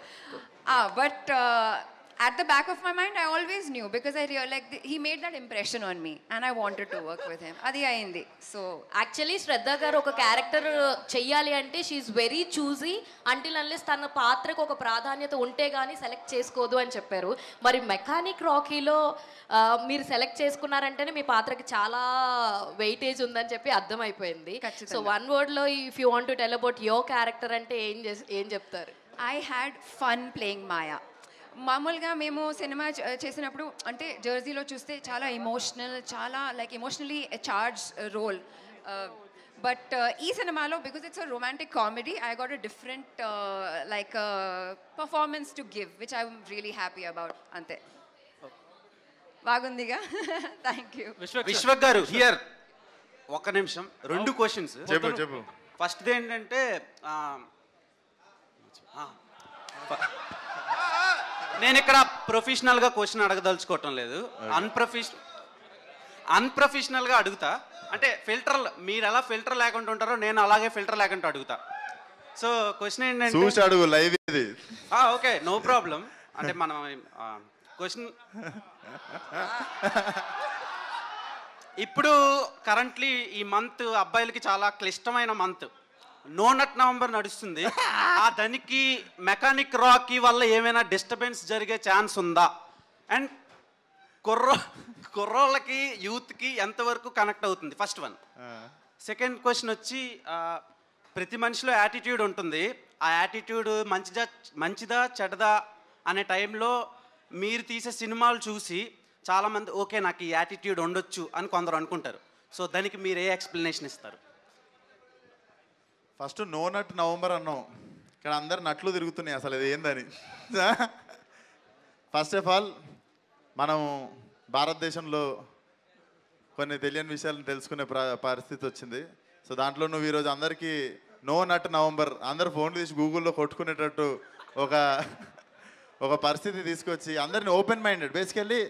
But at the back of my mind, I always knew, because I realized he made that impression on me and I wanted to work with him. Adi ayindi. So actually Shraddha garu ఒక character చెయ్యాలి అంటే she is very choosy, until unless తన పాత్రకు ఒక ప్రాధాన్యత ఉంటే గానీ select చేసుకోదు అని చెప్పారు. మరి మెకానిక్ రాకీలో మీరు సెలెక్ట్ చేసుకున్నారంటేనే మీ పాత్రకి చాలా వెయిటేజ్ ఉందని చెప్పి అర్థమైపోయింది. సో 1 wordలో if you want to tell about your character అంటే ఏం చెప్తారు? I had fun playing Maya. మామూలుగా మేము సినిమా చేసినప్పుడు అంటే జెర్సీలో చూస్తే చాలా ఎమోషనల్, చాలా like emotionally charge role, but ఈ సినిమాలో because it's a romantic comedy I got a different like performance to give, which I'm really happy about. అంతే, బాగుందిగా. Thank you. విశ్వక్ గారు హియర్. ఒక్క నిమిషం, 2 క్వశ్చన్స్. చెప్పు. ఫస్ట్ది ఏంటంటే నేను ఇక్కడ ప్రొఫెషనల్గా క్వశ్చన్ అడగదలుచుకోవటం లేదు, అన్ప్రొఫెషనల్గా అడుగుతా. అంటే మీరు ఎలా ఫిల్టర్ లేకుండా ఉంటారో నేను అలాగే ఫిల్టర్ లేకుండా అడుగుతా. సో క్వశ్చన్ ఏంటంటే, ఓకే నో ప్రాబ్లం. అంటే మనం క్వశ్చన్ ఇప్పుడు కరెంట్లీ ఈ మంత్ అబ్బాయిలకి చాలా క్లిష్టమైన మంత్, నో నట్ నవంబర్ నడుస్తుంది. దానికి మెకానిక్ రాకీ వల్ల ఏమైనా డిస్టర్బెన్స్ జరిగే ఛాన్స్ ఉందా? అండ్ కుర్రోళ్ళకి యూత్కి ఎంతవరకు కనెక్ట్ అవుతుంది? First one. సెకండ్ క్వశ్చన్ వచ్చి, ప్రతి మనిషిలో యాటిట్యూడ్ ఉంటుంది. ఆ యాటిట్యూడ్ మంచిదా చెడ్డదా అనే టైంలో మీరు తీసే సినిమాలు చూసి చాలామంది ఓకే నాకు ఈ యాటిట్యూడ్ ఉండొచ్చు అని కొందరు అనుకుంటారు. సో దానికి మీరు ఏ ఎక్స్ప్లెనేషన్ ఇస్తారు? ఫస్ట్ నో నట్ నవంబర్ అన్నాం, ఇక్కడ అందరు నట్లు తిరుగుతున్నాయి, అసలు ఇది ఏందని. ఫస్ట్ ఆఫ్ ఆల్ మనం భారతదేశంలో కొన్ని తెలియని విషయాలను తెలుసుకునే పరిస్థితి వచ్చింది. సో దాంట్లో నువ్వు ఈరోజు అందరికీ నో నట్ నవంబర్ అందరు ఫోన్లు తీసి గూగుల్లో కొట్టుకునేటట్టు ఒక పరిస్థితి తీసుకొచ్చి అందరిని ఓపెన్ మైండెడ్, బేసికల్లీ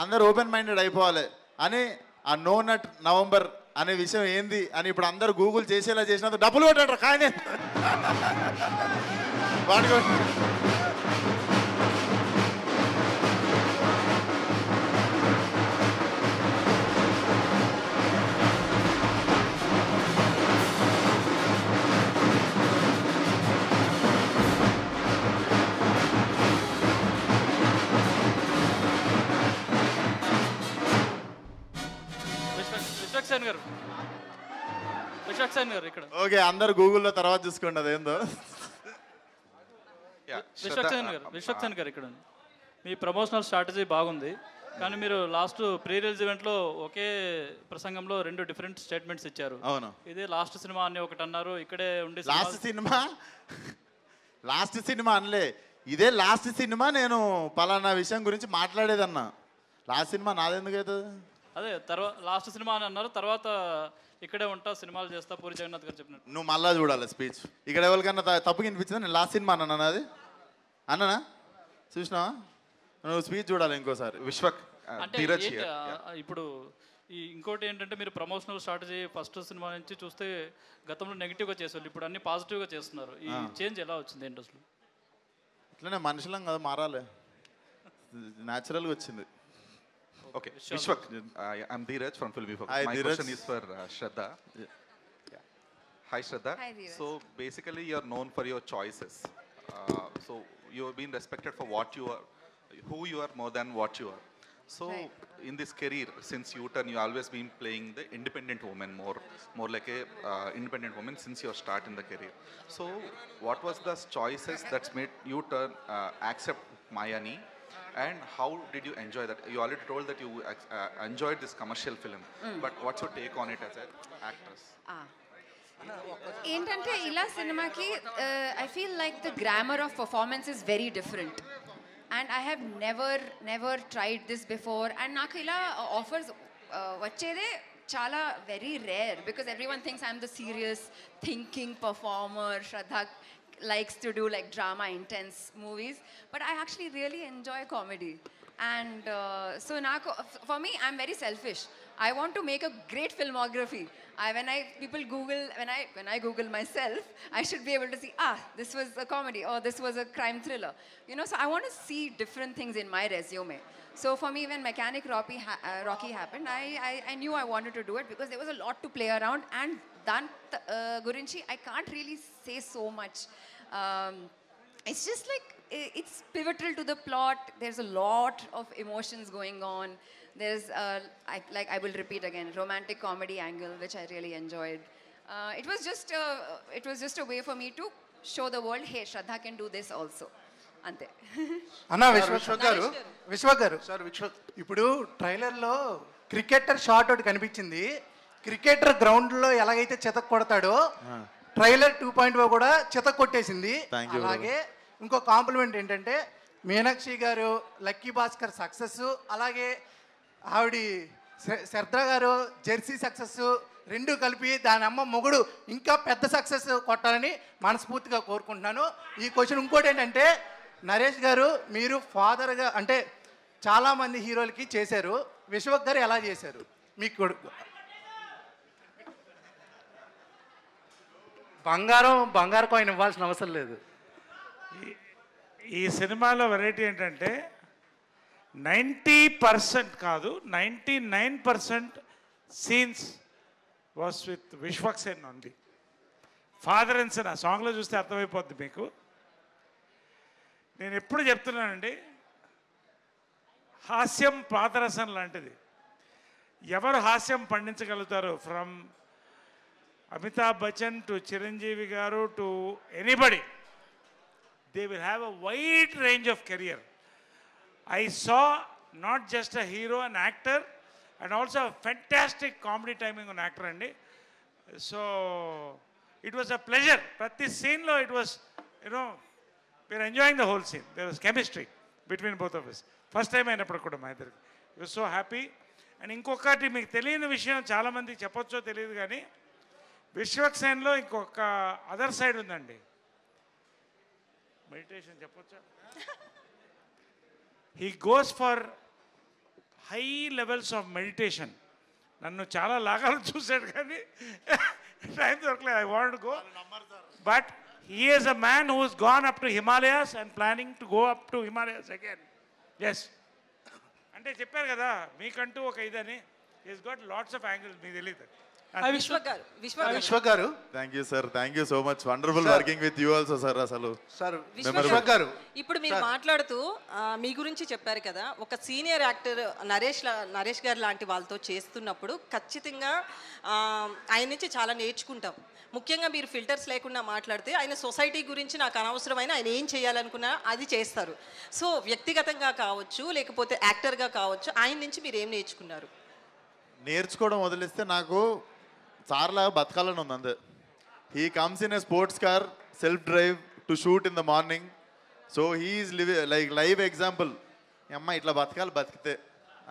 అందరు ఓపెన్ మైండెడ్ అయిపోవాలి అని ఆ నో నట్ నవంబర్ అనే విషయం ఏంది అని ఇప్పుడు అందరు గూగుల్ చేసేలా చేసినందుకు డబ్బులు కొట్టాడు కానీ ఓకే అందరు గూగుల్లో తర్వాత చూసుకోండి అదేందో. విశ్వక్ సేన్ గారు ఇక్కడ మీ ప్రమోషనల్ స్ట్రాటజీ బాగుంది. కానీ మీరు లాస్ట్ ప్రీ రిలీజ్ ఈవెంట్లో ఒకే ప్రసంగంలో 2 డిఫరెంట్ స్టేట్మెంట్స్ ఇచ్చారు. అవును. ఇదే లాస్ట్ సినిమా అని ఒకటి అన్నారు, ఇక్కడే ఉండి లాస్ట్ సినిమా అనలే, ఇదే లాస్ట్ సినిమా, నేను పలానా విషయం గురించి మాట్లాడేదన్నా. లాస్ట్ సినిమా నాదెందుకు అవుతుంది? అదే తర్వాత లాస్ట్ సినిమా అని అన్నారు, తర్వాత ఇక్కడే ఉంటా సినిమాలు చేస్తా పూరి జగన్నాథ్ గారు చెప్పినట్టు. నువ్వు మళ్ళా చూడాలి స్పీచ్. ఇక్కడ ఎవరికన్నా తప్పు కనిపించిందా? నేను లాస్ట్ సినిమా అన్నాను, అది అన్నానా? చూసినావా? నువ్వు స్పీచ్ చూడాలి ఇంకోసారి. అంటే ఇప్పుడు ఇంకోటి ఏంటంటే మీరు ప్రమోషనల్ స్ట్రాటజీ ఫస్ట్ సినిమా నుంచి చూస్తే గతంలో నెగిటివ్గా చేసేవాళ్ళు, ఇప్పుడు అన్ని పాజిటివ్గా చేస్తున్నారు. ఈ చేంజ్ ఎలా వచ్చింది ఇండస్ట్రీలో? ఇట్లనే మనుషులం కదా, మారాలి, న్యాచురల్గా వచ్చింది. Okay, Vishwak, I'm Dheeraj from Film Focus. Hi, My Dheeraj. question is for Shraddha. Yeah. Hi, Shraddha. Hi, Dheeraj. So basically, you're known for your choices. So you've been respected for what you are, who you are more than what you are. So in this career, since U-turn, you always been playing the independent woman, more like a independent woman since your start in the career. So what was the choices that's made you turn accept Mayani? And how did you enjoy that? You already told that you enjoyed this commercial film, but what's your take on it as an actress? ఏంటంటే ఇలా సినిమాకి I feel like the grammar of performance is very different, and I have never tried this before. And నాకు ఇలా offers వచ్చేదే చాలా very rare, because everyone thinks I'm the serious thinking performer. Shraddha likes to do like drama intense movies, but I actually really enjoy comedy. And so for me, I'm very selfish. I want to make a great filmography. When I Google myself, I should be able to see, this was a comedy or this was a crime thriller. You know, so I want to see different things in my resume. So for me, when Mechanic Rocky happened, I knew I wanted to do it because there was a lot to play around. And Dan Gurinchi, I can't really say so much. It's just like, it's pivotal to the plot. There's a lot of emotions going on. There's, I will repeat again, romantic comedy angle, which I really enjoyed. It was just a way for me to show the world, hey, Shraddha can do this also. అంతే. అన్న విశ్వక్ గారు ఇప్పుడు ట్రైలర్లో cricketer shot ఒకటి కనిపించింది. Cricketer గ్రౌండ్లో ఎలాగైతే చితక్ కొడతాడో trailer 2.0 కూడా చితక్ కొట్టేసింది. అలాగే ఇంకో కాంప్లిమెంట్ ఏంటంటే మీనాక్షి గారు, లక్కీ భాస్కర్ సక్సెస్, అలాగే ఆవిడ శ్రద్ధ గారు జెర్సీ సక్సెస్, రెండు కలిపి దాని అమ్మ మొగుడు ఇంకా పెద్ద సక్సెస్ కొట్టాలని మనస్ఫూర్తిగా కోరుకుంటున్నాను. ఈ క్వశ్చన్ ఇంకోటి ఏంటంటే, నరేష్ గారు మీరు ఫాదర్గా అంటే చాలామంది హీరోలకి చేశారు, విశ్వక్ గారు ఎలా చేశారు? మీకు బంగారు కాయిన్ ఇవ్వాల్సిన అవసరం లేదు. ఈ సినిమాలో వెరైటీ ఏంటంటే 90% కాదు 99% scenes was with Vishwak Sen ఉంది. ఫాదర్ అండ్ సన్ ఆ సాంగ్లో చూస్తే అర్థమైపోద్ది మీకు. నేను ఎప్పుడు చెప్తున్నానండి, హాస్యం పాదరసం లాంటిది. ఎవరు హాస్యం పండించగలుగుతారు, ఫ్రమ్ అమితాబ్ బచ్చన్ టు చిరంజీవి గారు to anybody, they will have a wide range of career. I saw not just a hero, an actor, and also a fantastic comedy timing on actor andi. So it was a pleasure. Prati scene lo it was, you know, we were enjoying the whole scene. There was chemistry between both of us. First time ainappudu kuda ma iddariki we were so happy. And inkokati meeku teliyani vishayam chaala mandiki cheppocho teliyadu gaani, Vishwak సేన్లో ఇంకొక other side ఉందండి. Meditation చెప్పొచ్చా? He goes for high levels of meditation. నన్ను చాలా లాగాలు చూశాడు కానీ time దొరకలేదు. I want go, but he is a man who has gone up to Himalayas and planning to go up to Himalayas again. Yes అంటే చెప్పారు కదా మీకంటూ ఒక ఇదని, is got lots of angles, మీకు తెలియదు. విశ్వక్ గారు thank you sir, thank you so much. Wonderful working with you also sir. అసలు సార్ విశ్వక్ గారు ఇప్పుడు మీరు మాట్లాడుతూ మీ గురించి చెప్పారు కదా, ఒక సీనియర్ యాక్టర్ నరేష్ గారు లాంటి వాళ్ళతో చేస్తున్నప్పుడు ఖచ్చితంగా ఆయన నుంచి చాలా నేర్చుకుంటాం. ముఖ్యంగా మీరు ఫిల్టర్స్ లేకుండా మాట్లాడితే ఆయన సొసైటీ గురించి నాకు అనవసరమైన ఆయన ఏం చేయాలనుకున్నా అది చేస్తారు. సో వ్యక్తిగతంగా కావచ్చు లేకపోతే యాక్టర్గా కావచ్చు, ఆయన నుంచి మీరు ఏం నేర్చుకున్నారు? నేర్చుకోవడం వదిలిస్తే నాకు సార్లా బతకాలని ఉంది అంతే. He comes in a sports car self drive to shoot in the morning. So he's live example. అమ్మ ఇట్లా బతకాలి బతికితే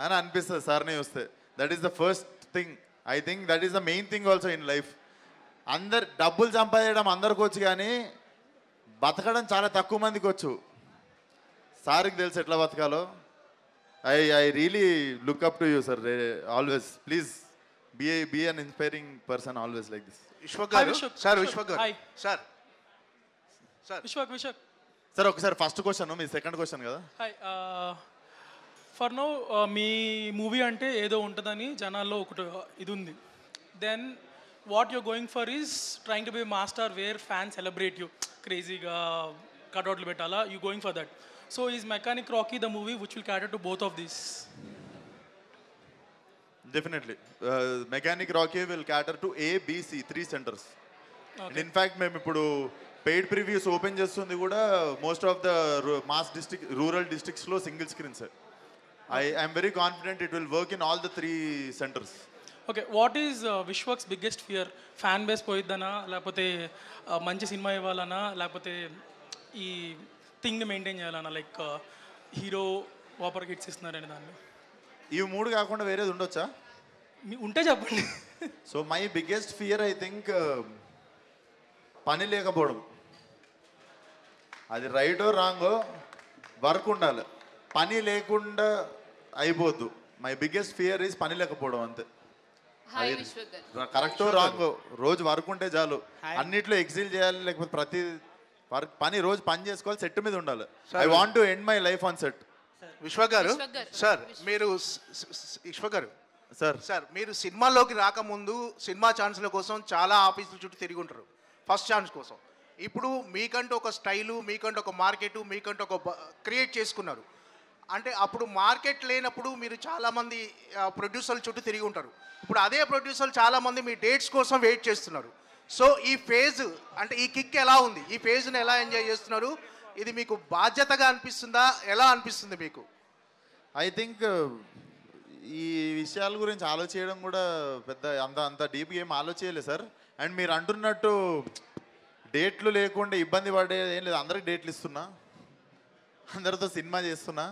అని అనిపిస్తుంది సార్ని చూస్తే. That is the first thing. I think that is the main thing also in life. అందరు డబ్బులు సంపాదించడం అందరికి వచ్చు, కానీ బతకడం చాలా తక్కువ మందికి వచ్చు. సార్కి తెలుసు ఎట్లా బతకాలో. I really look up to you, sir. Always, please be an inspiring person always like this. Vishwak garu sir, Vishwak garu sir, Vishwak sir ఒకసారి ఫస్ట్ క్వశ్చన్, మీ సెకండ్ క్వశ్చన్ కదా. హాయ్, ఫర్ నౌ మీ మూవీ అంటే ఏదో ఉంటుందని జనాల్లో ఒకటి ఇది ఉంది. Then what you're going for is trying to be master where fans celebrate you, క్రేజీగా కట్అవుట్లు పెట్టాలా, you going for that. So is Mechanic Rocky the movie which will cater to both of these? Definitely. Mechanic Rocky will cater to A, B, C, 3 centers. Okay. And in fact, మేము ఇప్పుడు paid previews open చేస్తుంది కూడా most of the mass district rural డిస్ట్రిక్ట్స్లో single screens. I'm very confident it will work in all the 3 centers. Okay, what is Vishwak's biggest fear? Fan base పోయిద్దనా, లేకపోతే మంచి సినిమా ఇవ్వాలనా, లేకపోతే ఈ థింగ్ని మెయింటైన్ చేయాలన్నా, లైక్ హీరో వాపర్ కిట్స్ ఇస్తున్నారని దాన్ని? ఇవి 3 కాకుండా వేరేది ఉండొచ్చా? ఉంటే చెప్పండి. So my biggest fear I think పని లేకపోవడం. అది రైటో రాంగో వర్క్ ఉండాలి, పని లేకుండా అయిపోద్దు. మై బిగ్గెస్ట్ ఫియర్ ఈజ్ పని లేకపోవడం అంతే. కరెక్టో రాంగో రోజు వర్క్ ఉంటే చాలు. అన్నిట్లో ఎక్సిల్ చేయాలి, లేకపోతే ప్రతి పని రోజు పని చేసుకోవాలి, సెట్ మీద ఉండాలి. I want to end my life on set. Vishwak garu sir, మీరు విశ్వక్ గారు సార్ మీరు సినిమాల్లోకి రాకముందు సినిమా ఛాన్స్ల కోసం చాలా ఆఫీసుల చుట్టూ తిరిగి ఉంటారు ఫస్ట్ ఛాన్స్ కోసం. ఇప్పుడు మీకంటూ ఒక స్టైలు, మీకంటూ ఒక మార్కెట్, మీకంటూ ఒక క్రియేట్ చేసుకున్నారు. అంటే అప్పుడు మార్కెట్ లేనప్పుడు మీరు చాలామంది ప్రొడ్యూసర్ల చుట్టూ తిరిగి ఉంటారు. ఇప్పుడు అదే ప్రొడ్యూసర్లు చాలామంది మీ డేట్స్ కోసం వెయిట్ చేస్తున్నారు. సో ఈ ఫేజ్ అంటే ఈ కిక్ ఎలా ఉంది? ఈ ఫేజ్ని ఎలా ఎంజాయ్ చేస్తున్నారు? ఇది మీకు బాధ్యతగా అనిపిస్తుందా? ఎలా అనిపిస్తుంది మీకు? ఐ థింక్ ఈ విషయాల గురించి ఆలోచించడం కూడా పెద్ద అంత డీప్గా ఏం ఆలోచించలేదు సార్. అండ్ మీరు అంటున్నట్టు డేట్లు లేకుండా ఇబ్బంది పడే ఏం లేదు. అందరికి డేట్లు ఇస్తున్నా, అందరితో సినిమా చేస్తున్నా.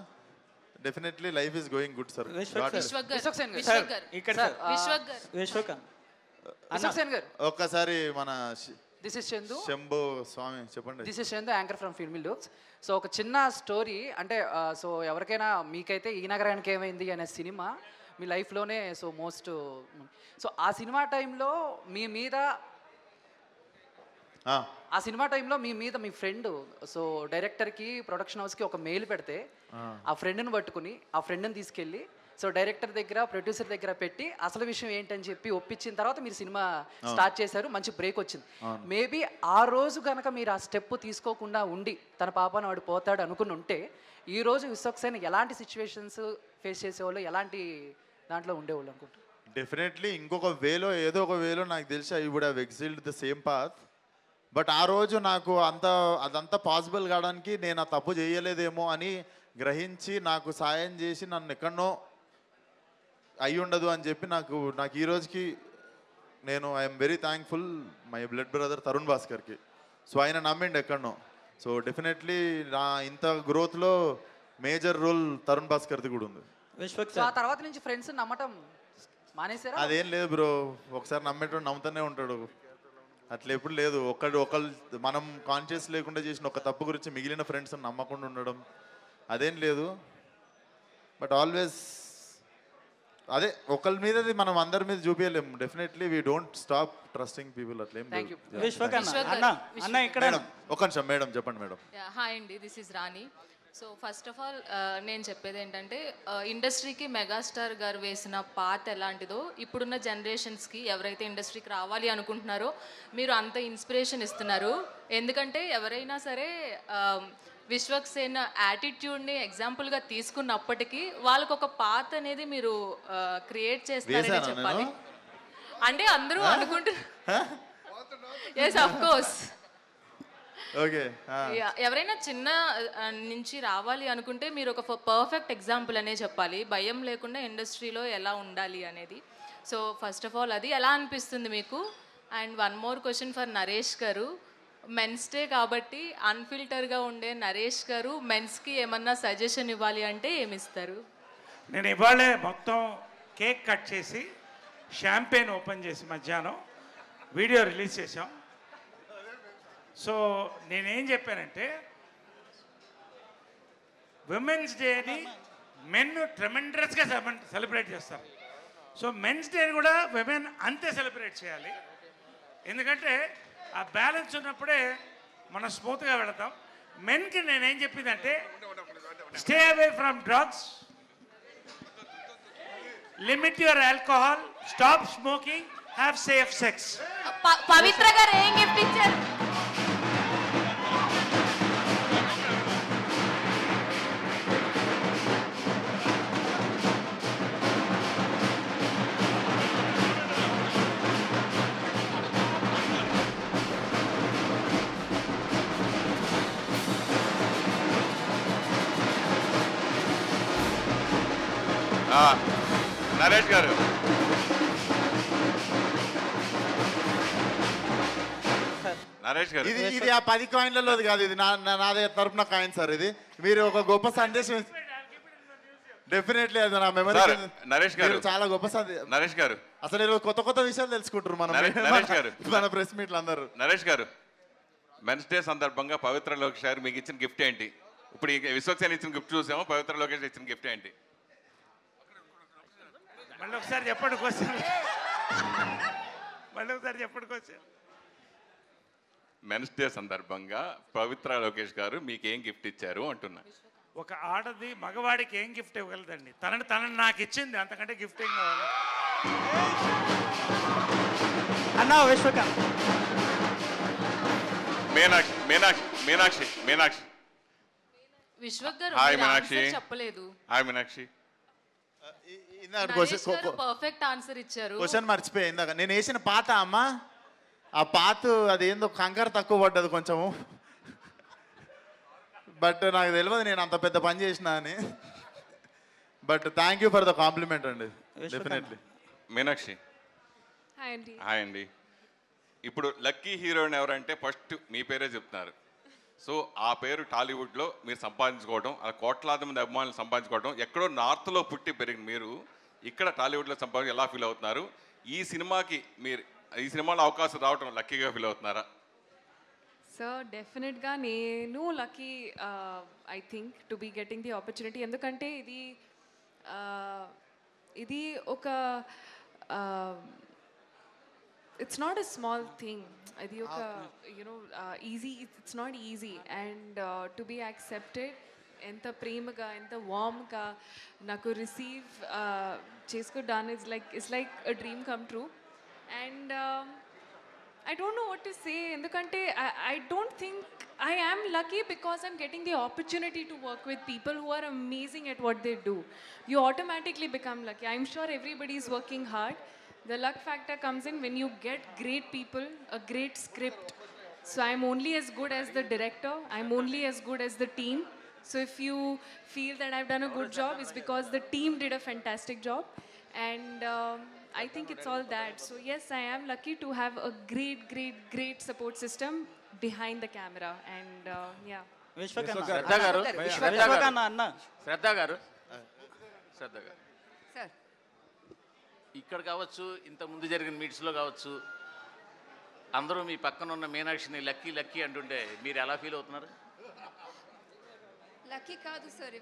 Definitely life is going good sir. ఒక్కసారి మన దిస్ ఇస్ చందు, శంభు స్వామి చెప్పండి. This is Chandu, anchor from filmy looks. So ఒక చిన్న స్టోరీ అంటే సో ఎవరికైనా మీకైతే ఈ నగరానికి ఏమైంది అనే సినిమా మీ లైఫ్లోనే సో ఆ సినిమా టైంలో మీ మీద మీ ఫ్రెండ్ సో డైరెక్టర్కి ప్రొడక్షన్ హౌస్కి ఒక మెయిల్ పెడితే ఆ ఫ్రెండ్ని పట్టుకుని ఆ ఫ్రెండ్ని తీసుకెళ్ళి సో డైరెక్టర్ దగ్గర ప్రొడ్యూసర్ దగ్గర పెట్టి అసలు విషయం ఏంటని చెప్పి ఒప్పించిన తర్వాత మీరు సినిమా స్టార్ట్ చేశారు. మంచి బ్రేక్ వచ్చింది. మేబీ ఆ రోజు కనుక మీరు ఆ స్టెప్ తీసుకోకుండా ఉండి తన పాపను వాడు పోతాడు అనుకుని ఉంటే ఈ రోజు విశ్వక్ సేన్ ఎలాంటి సిచ్యువేషన్స్ ఫేస్ చేసేవాళ్ళు, ఎలాంటి దాంట్లో ఉండేవాళ్ళు అనుకుంటారు? డెఫినెట్లీ ఇంకొక వేలో ఏదో ఒక వేలో నాకు తెలిసి I would have exiled the same path. But ఆ రోజు నాకు అదంతా పాసిబుల్ కావడానికి నేను ఆ తప్పు చేయలేదేమో అని గ్రహించి నాకు సాయం చేసి నన్ను ఎక్కడనో అయి ఉండదు అని చెప్పి నాకు ఈ రోజుకి నేను I'm very thankful my blood brother Tarun భాస్కర్కి. సో ఆయన నమ్మిండి ఎక్కడనో. సో డెఫినెట్లీ నా ఇంత గ్రోత్లో మేజర్ రోల్ తరుణ్ భాస్కర్ది కూడా ఉంది. ఆ తర్వాత నుంచి ఫ్రెండ్స్ నమ్మటం మానేశారా? అదేం లేదు బ్రో, ఒకసారి నమ్మేటోడు నమ్ముతూనే ఉంటాడు. అట్లా ఎప్పుడు లేదు. ఒకళ్ళు మనం కాన్షియస్ లేకుండా చేసిన ఒక తప్పు గురించి మిగిలిన ఫ్రెండ్స్ నమ్మకుండా ఉండడం అదేం లేదు. బట్ ఆల్వేస్ అదే ఒకళ్ళ మీద మనం అందరి మీద చూపించలేము. Definitely we don't stop trusting people. అట్లా ఏం లేదు. ఒక నిమిషం మేడం చెప్పండి మేడం. హాయ్ అండి, this is Rani. So first of all నేను చెప్పేది ఏంటంటే ఇండస్ట్రీకి మెగాస్టార్ గారు వేసిన పాత ఎలాంటిదో ఇప్పుడున్న జనరేషన్స్కి ఎవరైతే ఇండస్ట్రీకి రావాలి అనుకుంటున్నారో మీరు అంత ఇన్స్పిరేషన్ ఇస్తున్నారు. ఎందుకంటే ఎవరైనా సరే విశ్వక్ సేన్ యాటిట్యూడ్ని ఎగ్జాంపుల్గా తీసుకున్నప్పటికీ వాళ్ళకు ఒక పాత అనేది మీరు క్రియేట్ చేస్తారని చెప్పాలి. అంటే అందరూ అనుకుంటున్నారు. Yes of course. ఓకే. ఎవరైనా చిన్న నుంచి రావాలి అనుకుంటే మీరు ఒక పర్ఫెక్ట్ ఎగ్జాంపుల్ అనే చెప్పాలి, భయం లేకుండా ఇండస్ట్రీలో ఎలా ఉండాలి అనేది. సో ఫస్ట్ ఆఫ్ ఆల్ అది ఎలా అనిపిస్తుంది మీకు? And one more question for Naresh garu. Men's day కాబట్టి అన్ఫిల్టర్గా ఉండే నరేష్ గారు మెన్స్కి ఏమన్నా సజెషన్ ఇవ్వాలి అంటే ఏమిస్తారు? నేను ఇవాళే మొత్తం కేక్ కట్ చేసి షాంపెయిన్ ఓపెన్ చేసి మధ్యాహ్నం వీడియో రిలీజ్ చేసాం. సో నేనేం చెప్పానంటే విమెన్స్ డేని మెన్ ట్రెమెండస్గా సెలబ్రేట్ చేస్తారు. సో మెన్స్ డేని కూడా విమెన్ అంతే సెలబ్రేట్ చేయాలి. ఎందుకంటే ఆ బ్యాలెన్స్ ఉన్నప్పుడే మనం స్మూత్గా వెళతాం. మెన్కి నేనేం చెప్పిందంటే stay away from drugs, limit your alcohol, stop smoking, have safe sex. Pavitra garu ఏం గిఫ్ట్ ఇచ్చారు? నరేష్ గారు నరేష్ గారు ఇది ఆ 10 కాయిన్లలోది కాదు, ఇది నా తరపున కాయిన్ సార్. ఇది మీరు ఒక గొప్ప సందేశం డెఫినెట్లీ అది నా మెమరీ. నరేష్ గారు చాలా గొప్ప సందేశం. నరేష్ గారు అసలు ఈరోజు కొత్త కొత్త విషయాలు తెలుసుకుంటారు మనం నరేష్ గారు మన ప్రెస్ మీట్లు అందరూ. నరేష్ గారు మెన్స్ డే సందర్భంగా పవిత్ర లోకేష్ గారు మీకు ఇచ్చిన గిఫ్ట్ ఏంటి? ఇప్పుడు విశ్వక్ సేన్ ఇచ్చిన గిఫ్ట్ చూసాము, పవిత్ర లోకేష్ ఇచ్చిన గిఫ్ట్ ఏంటి? మళ్ళీ ఒకసారి చెప్పండి క్వశ్చన్. మళ్ళీ ఒకసారి చెప్పండి క్వశ్చన్. మెన్స్ డే సందర్భంగా పవిత్ర లోకేష్ గారు మీకు ఏం గిఫ్ట్ ఇచ్చారు అంటున్నా. ఒక ఆడది మగవాడికి ఏం గిఫ్ట్ ఇవ్వగలదండి? తనని నాకు ఇచ్చింది, అంతకంటే గిఫ్ట్ ఏం కావాలి? అన్నా విశ్వకాంత్. మీనాక్షి మీనాక్షి మీనాక్షి మీనాక్షి విశ్వక్ గారు హాయ్ మీరు మీనాక్షి. ఆన్సర్ చెప్పలేదు. హాయ్ మీనాక్షి. నరేష్ గారు పర్ఫెక్ట్ ఆన్సర్ ఇచ్చారు. క్వశ్చన్ మర్చిపోయి ఇందాక నేను వేసిన పాత అమ్మ, ఆ పాత అదేందో కంకర తక్కువ పడ్డది కొంచెము. బట్ నాకు తెలియదు నేను అంత పెద్ద పని చేసిన అని. But thank you for the complement అండి. డెఫినెట్లీ. మీనాక్షి హాయ్ అండి. హాయ్ అండి. ఇప్పుడు లక్కీ హీరోయిన్ ఎవరంటే ఫస్ట్ మీ పేరే చెప్తున్నారు. సో ఆ పేరు టాలీవుడ్లో మీరు సంపాదించుకోవడం, ఆ కోట్లాది మంది అభిమానులు సంపాదించుకోవడం, ఎక్కడో నార్త్లో పుట్టి పెరిగిన మీరు ఇక్కడ టాలీవుడ్లో సంపాదించి ఎలా ఫీల్ అవుతున్నారు? ఈ సినిమాకి మీరు ఈ సినిమాలో అవకాశం రావడం లక్కీగా ఫీల్ అవుతున్నారా? సార్ డెఫినెట్గా నేను lucky I think to be getting the opportunity. ఎందుకంటే ఇది ఒక it's not a small thing. ఇది ఒక easy, it's not easy. And to be accepted, ఎంత ప్రేమగా ఎంత వామ్గా నాకు రిసీవ్ చేసుకుంటాను. It's like a dream come true. And I don't know what to say. Endukante I don't think I am lucky because I'm getting the opportunity to work with people who are amazing at what they do. You automatically become lucky. I'm sure everybody is working hard. The luck factor comes in when you get great people, a great script. So I'm only as good as the director. I'm only as good as the team. So if you feel that I've done a good job, it's because the team did a fantastic job. And I think it's all that. So yes, I am lucky to have a great support system behind the camera. And yeah. శ్రద్ధ గారు sir ఇక్కడ కావచ్చు, ఇంత ముందు జరిగిన మీట్స్లో కావచ్చు, అందరూ మీ పక్కన ఉన్న మీనాక్షిని లక్కీ లక్కీ అంటుంటే మీరు ఎలా ఫీల్ అవుతున్నారు? లక్కీ కాదు sir,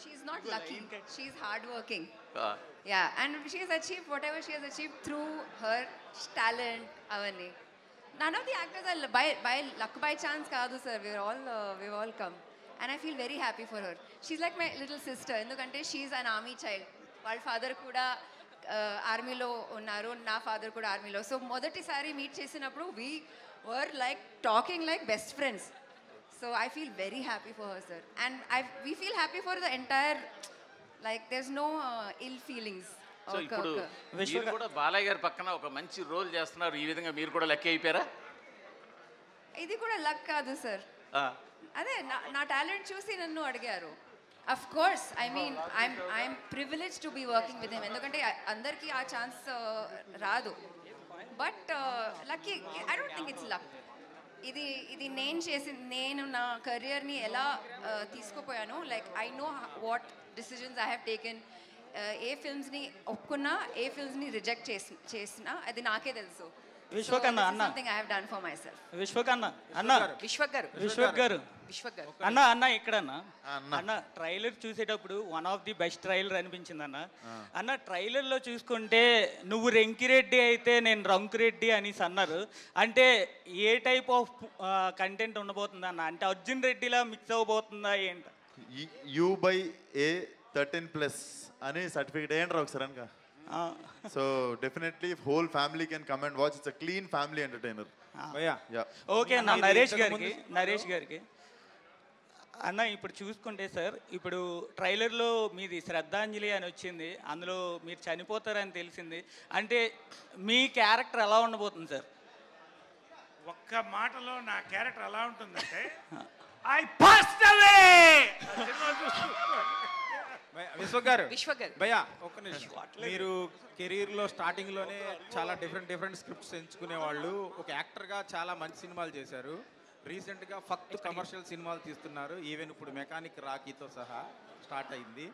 she's not lucky, she's hard working. Yeah, and she has achieved whatever she has achieved through her talent. None of the actors are by luck by chance kaadu sir. We've all come. and I feel very happy for her. She's like my little sister, ఎందుకంటే she's an army child. వాళ్ళ father కూడా ఆర్మీలో ఉన్నారు, నా father కూడా ఆర్మీలో. So మొదటిసారి meet చేసినప్పుడు we were like talking like best friends. So I feel very happy for her, sir. And we feel happy for the entire, like there's no ill feelings. So ఇప్పుడు మీరు కూడా బాలయ్య గారి పక్కన ఒక మంచి రోల్ చేస్తున్నారు, ఈ విధంగా మీరు కూడా లక్కీ అయిపోయారా? ఇది కూడా లక్ కాదు సార్, అదే నా టాలెంట్ చూసి నన్ను అడిగారు. Of course I mean I'm privilege to be working with him, ఎందుకంటే అందరికీ ఆ ఛాన్స్ రాదు. But lucky, I don't think it's luck. ఇది నేను నా కెరియర్ని ఎలా తీసుకుపోయాను, like I know what decisions I have taken. ఏ ఫిల్మ్స్ని ఒప్పుకున్నా, ఏ ఫిల్మ్స్ని రిజెక్ట్ చేసినా అది నాకే తెలుసు. విశ్వకన్న అన్న, something I have done for myself. విశ్వకన్న అన్న, విశ్వక్ గారు అన్న ఇక్కడన్నా అన్న, ట్రైలర్ చూసేటప్పుడు one of the best trailer అనిపించింది అన్న. అన్న ట్రైలర్లో చూసుకుంటే నువ్వు రెంకిరెడ్డి అయితే నేను రంకురెడ్డి అనేసి అన్నారు. అంటే ఏ టైప్ ఆఫ్ కంటెంట్ ఉండబోతుంది అన్న? అంటే అర్జున్ రెడ్డిలా మిక్స్ అవ్వబోతుందా ఏంట? U/A13+ అని సర్టిఫికేట్ ఏంట్రా ఒకసారి అనక. So definitely whole family can come and watch. It's a clean family entertainer. Okay అన్న, నరేష్ గారికి అన్న, ఇప్పుడు చూసుకుంటే సార్, ఇప్పుడు ట్రైలర్లో మీది శ్రద్ధాంజలి అని వచ్చింది, అందులో మీరు చనిపోతారని తెలిసింది. అంటే మీ క్యారెక్టర్ ఎలా ఉండబోతుంది సార్? ఒక్క మాటలో నా క్యారెక్టర్ ఎలా ఉంటుందంటే ఐ పాస్డ్ అవే. విశ్వక్ గారు భయ్యా ఒక్క నిమిషం. మీరు కెరీర్లో స్టార్టింగ్లోనే చాలా డిఫరెంట్ స్క్రిప్ట్స్ ఎంచుకునే వాళ్ళు. ఒక యాక్టర్గా చాలా మంచి సినిమాలు చేశారు. రీసెంట్గా ఫక్త్ కమర్షియల్ సినిమాలు తీస్తున్నారు. ఈవెన్ ఇప్పుడు మెకానిక్ రాకీతో సహా స్టార్ట్ అయింది.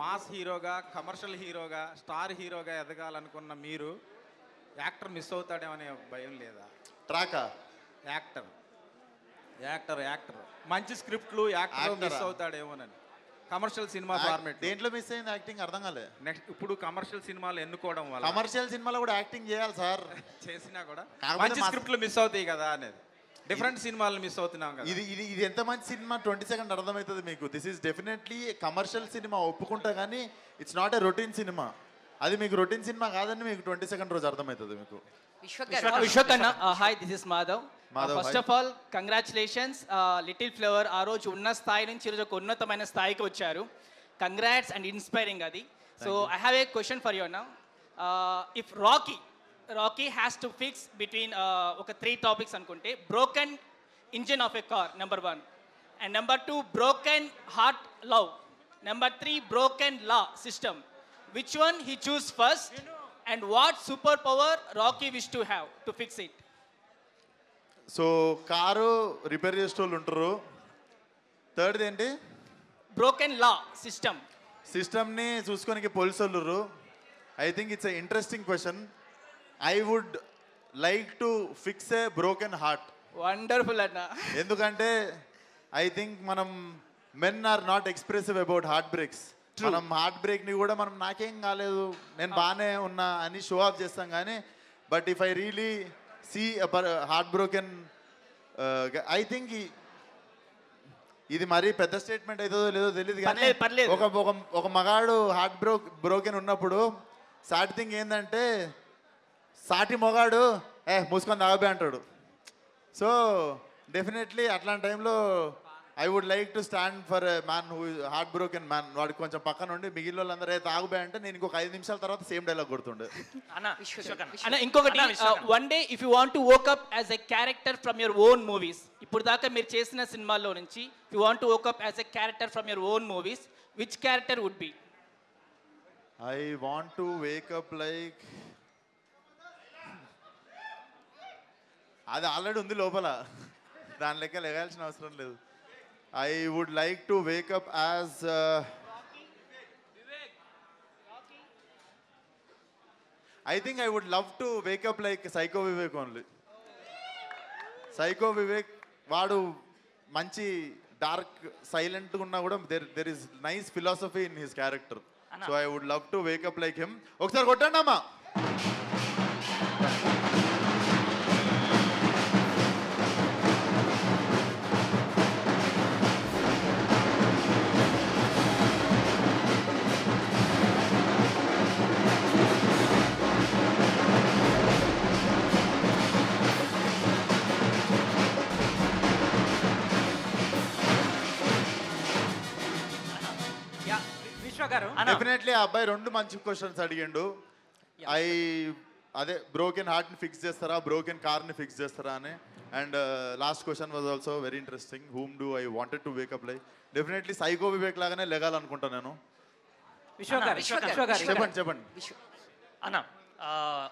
మాస్ హీరోగా, కమర్షియల్ హీరోగా, స్టార్ హీరోగా ఎదగాలనుకున్న మీరు యాక్టర్ మిస్ అవుతాడేమనే భయం లేదా? ట్రాకా యాక్టర్ మంచి స్క్రిప్ట్లు యాక్టర్ మిస్ అవుతాడేమోనని. కమర్షియల్ సినిమా ఫార్మేట్ దేంట్లో మిస్ అయింది యాక్టింగ్? అర్థం కాలే. నెక్స్ట్ ఇప్పుడు కమర్షియల్ సినిమాలు ఎన్నుకోవడం వల్ల, కమర్షియల్ సినిమాలో కూడా యాక్టింగ్ చేయాలి సార్, చేసినా కూడా మంచి స్క్రిప్ట్లు మిస్ అవుతాయి కదా అనేది. డిఫరెంట్ సినిమాలు మిస్ అవుతున్నాం కదా. ఇది ఎంత మంచి సినిమా 20 సెకండ్ అర్థమవుతుంది మీకు. This is definitely commercial cinema ఒప్పుకుంటా, కానీ it's not a routine cinema. అది మీకు రొటీన్ సినిమా కాదని మీకు 20 సెకండ్ రోజు అర్థమవుతుంది మీకు. విశ్వక్ అన్న, hi, this is Madhav. First of all congratulations, little flower ఆ రోజు ఉన్న స్థాయి నుంచి ఈరోజు ఒక ఉన్నతమైన స్థాయికి వచ్చారు. కంగ్రాట్స్ అండ్ ఇన్స్పైరింగ్ అది. So I have a question for you అన్న. If Rocky has to fix between ఒక 3 టాపిక్స్ అనుకుంటే, broken engine of a car number 1, and number 2 broken heart love, number 3 broken law system. Which one he choose first and what superpower Rocky wish to have to fix it? So car repair చేసే వాళ్ళు ఉంటారు. Third ఏంటి? Broken law సిస్టమ్ని చూసుకోనికి police వాళ్ళు. I think it's a interesting question. I would like to fix a broken heart. Wonderful అన్న. ఎందుకంటే I think మనం men are not expressive about heartbreaks. మనం హార్ట్ బ్రేక్ని కూడా మనం నాకేం కాలేదు, నేను బాగానే ఉన్నా అని షో ఆఫ్ చేస్తాం. కానీ but if I really see heart broken, I think ఇది మరీ పెద్ద స్టేట్మెంట్ అవుతుందో లేదో తెలియదు, కానీ ఒక మగాడు హార్ట్ బ్రోకెన్ ఉన్నప్పుడు సాటి థింగ్ ఏంటంటే, సాటి మొగాడు మూసుకొని తాగబే అంటాడు. సో డెఫినెట్లీ అట్లాంటి టైంలో I would like to stand for a man who heart broken man. వాడికి కొంచెం పక్కన ఉండి మిగిలిన వాళ్ళందరూ తాగుబే అంటే నేను ఇంకొక 5 నిమిషాల తర్వాత సేమ్ డైలాగ్ కొడుతుండే. అన్న ఇంకొకటి, one day if you want to woke up as a character from your own movies, ఇప్పుడు దాకా మీరు చేసిన సినిమాల్లో నుంచి you want to woke up as a character from your own movies, which character would be? I want to wake up like, అది already ఉంది లోపల, దాని లెక్క లెగాల్సిన అవసరం లేదు. I would like to wake up as I think I would love to wake up like Psycho Vivek only. Psycho Vivek vaadu manchi dark silent unna kuda there is nice philosophy in his character. So I would love to wake up like him. Okkar kottandi amma. Definitely ఆ అబ్బాయి 2 మంచి questions అడిగిండు. అదే broken హార్ట్ని fix చేస్తారా, broken కార్ని fix చేస్తారా అని. And last question was also very interesting. Whom do I wanted to wake up like. Definitely psycho Vivek లాగానే లెగాలనుకుంటా నేను. చెప్పండి. అన్న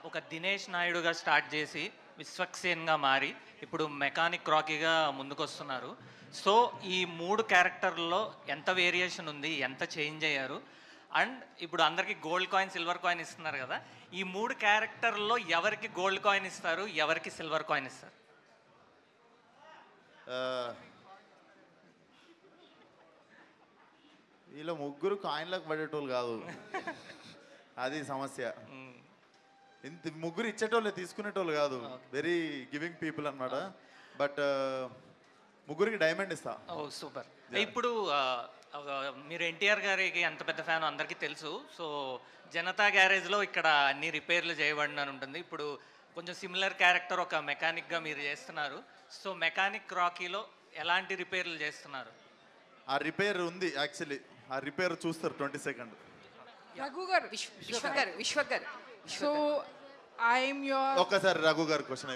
ఒక దినేష్ నాయుడుగా స్టార్ట్ చేసి విశ్వక్సేన్గా మారి ఇప్పుడు మెకానిక్ రాకీగా ముందుకొస్తున్నారు. సో ఈ 3 క్యారెక్టర్లో ఎంత వేరియేషన్ ఉంది, ఎంత చేంజ్ అయ్యారు? అండ్ ఇప్పుడు అందరికీ గోల్డ్ కాయిన్, సిల్వర్ కాయిన్ ఇస్తున్నారు కదా, ఈ 3 క్యారెక్టర్లో ఎవరికి గోల్డ్ కాయిన్ ఇస్తారు, ఎవరికి సిల్వర్ కాయిన్ ఇస్తారు? వీళ్ళ ముగ్గురు కాయిన్లకు పడేటోళ్ళు కాదు, అది సమస్య. ఇంత ముగ్గురు ఇచ్చేటోళ్ళే, తీసుకునేటోళ్ళు కాదు. వెరీ గివింగ్ పీపుల్ అన్నమాట. బట్ ముగ్గురికి డైమండ్ ఇస్తా. ఓ సూపర్. ఇప్పుడు మీరు ఎన్టీఆర్ గారికి ఎంత పెద్ద ఫ్యాన్ అందరికీ తెలుసు. సో జనతా గ్యారేజ్లో ఇక్కడ అన్ని రిపేర్లు చేయబడిన ఉంటుంది. ఇప్పుడు కొంచెం సిమిలర్ క్యారెక్టర్ ఒక మెకానిక్గా మీరు చేస్తున్నారు. సో మెకానిక్ రాకీలో ఎలాంటి రిపేర్లు చేస్తున్నారు? ఆ రిపేర్ ఉంది యాక్చువల్లీ. ఆ రిపేర్ చూస్తారు 20 సెకండ్. రఘు గారు, విశ్వక్ గారు. సో ఐఎమ్ యువర్ ఒక్కసారి రఘు గారు క్వశ్చన్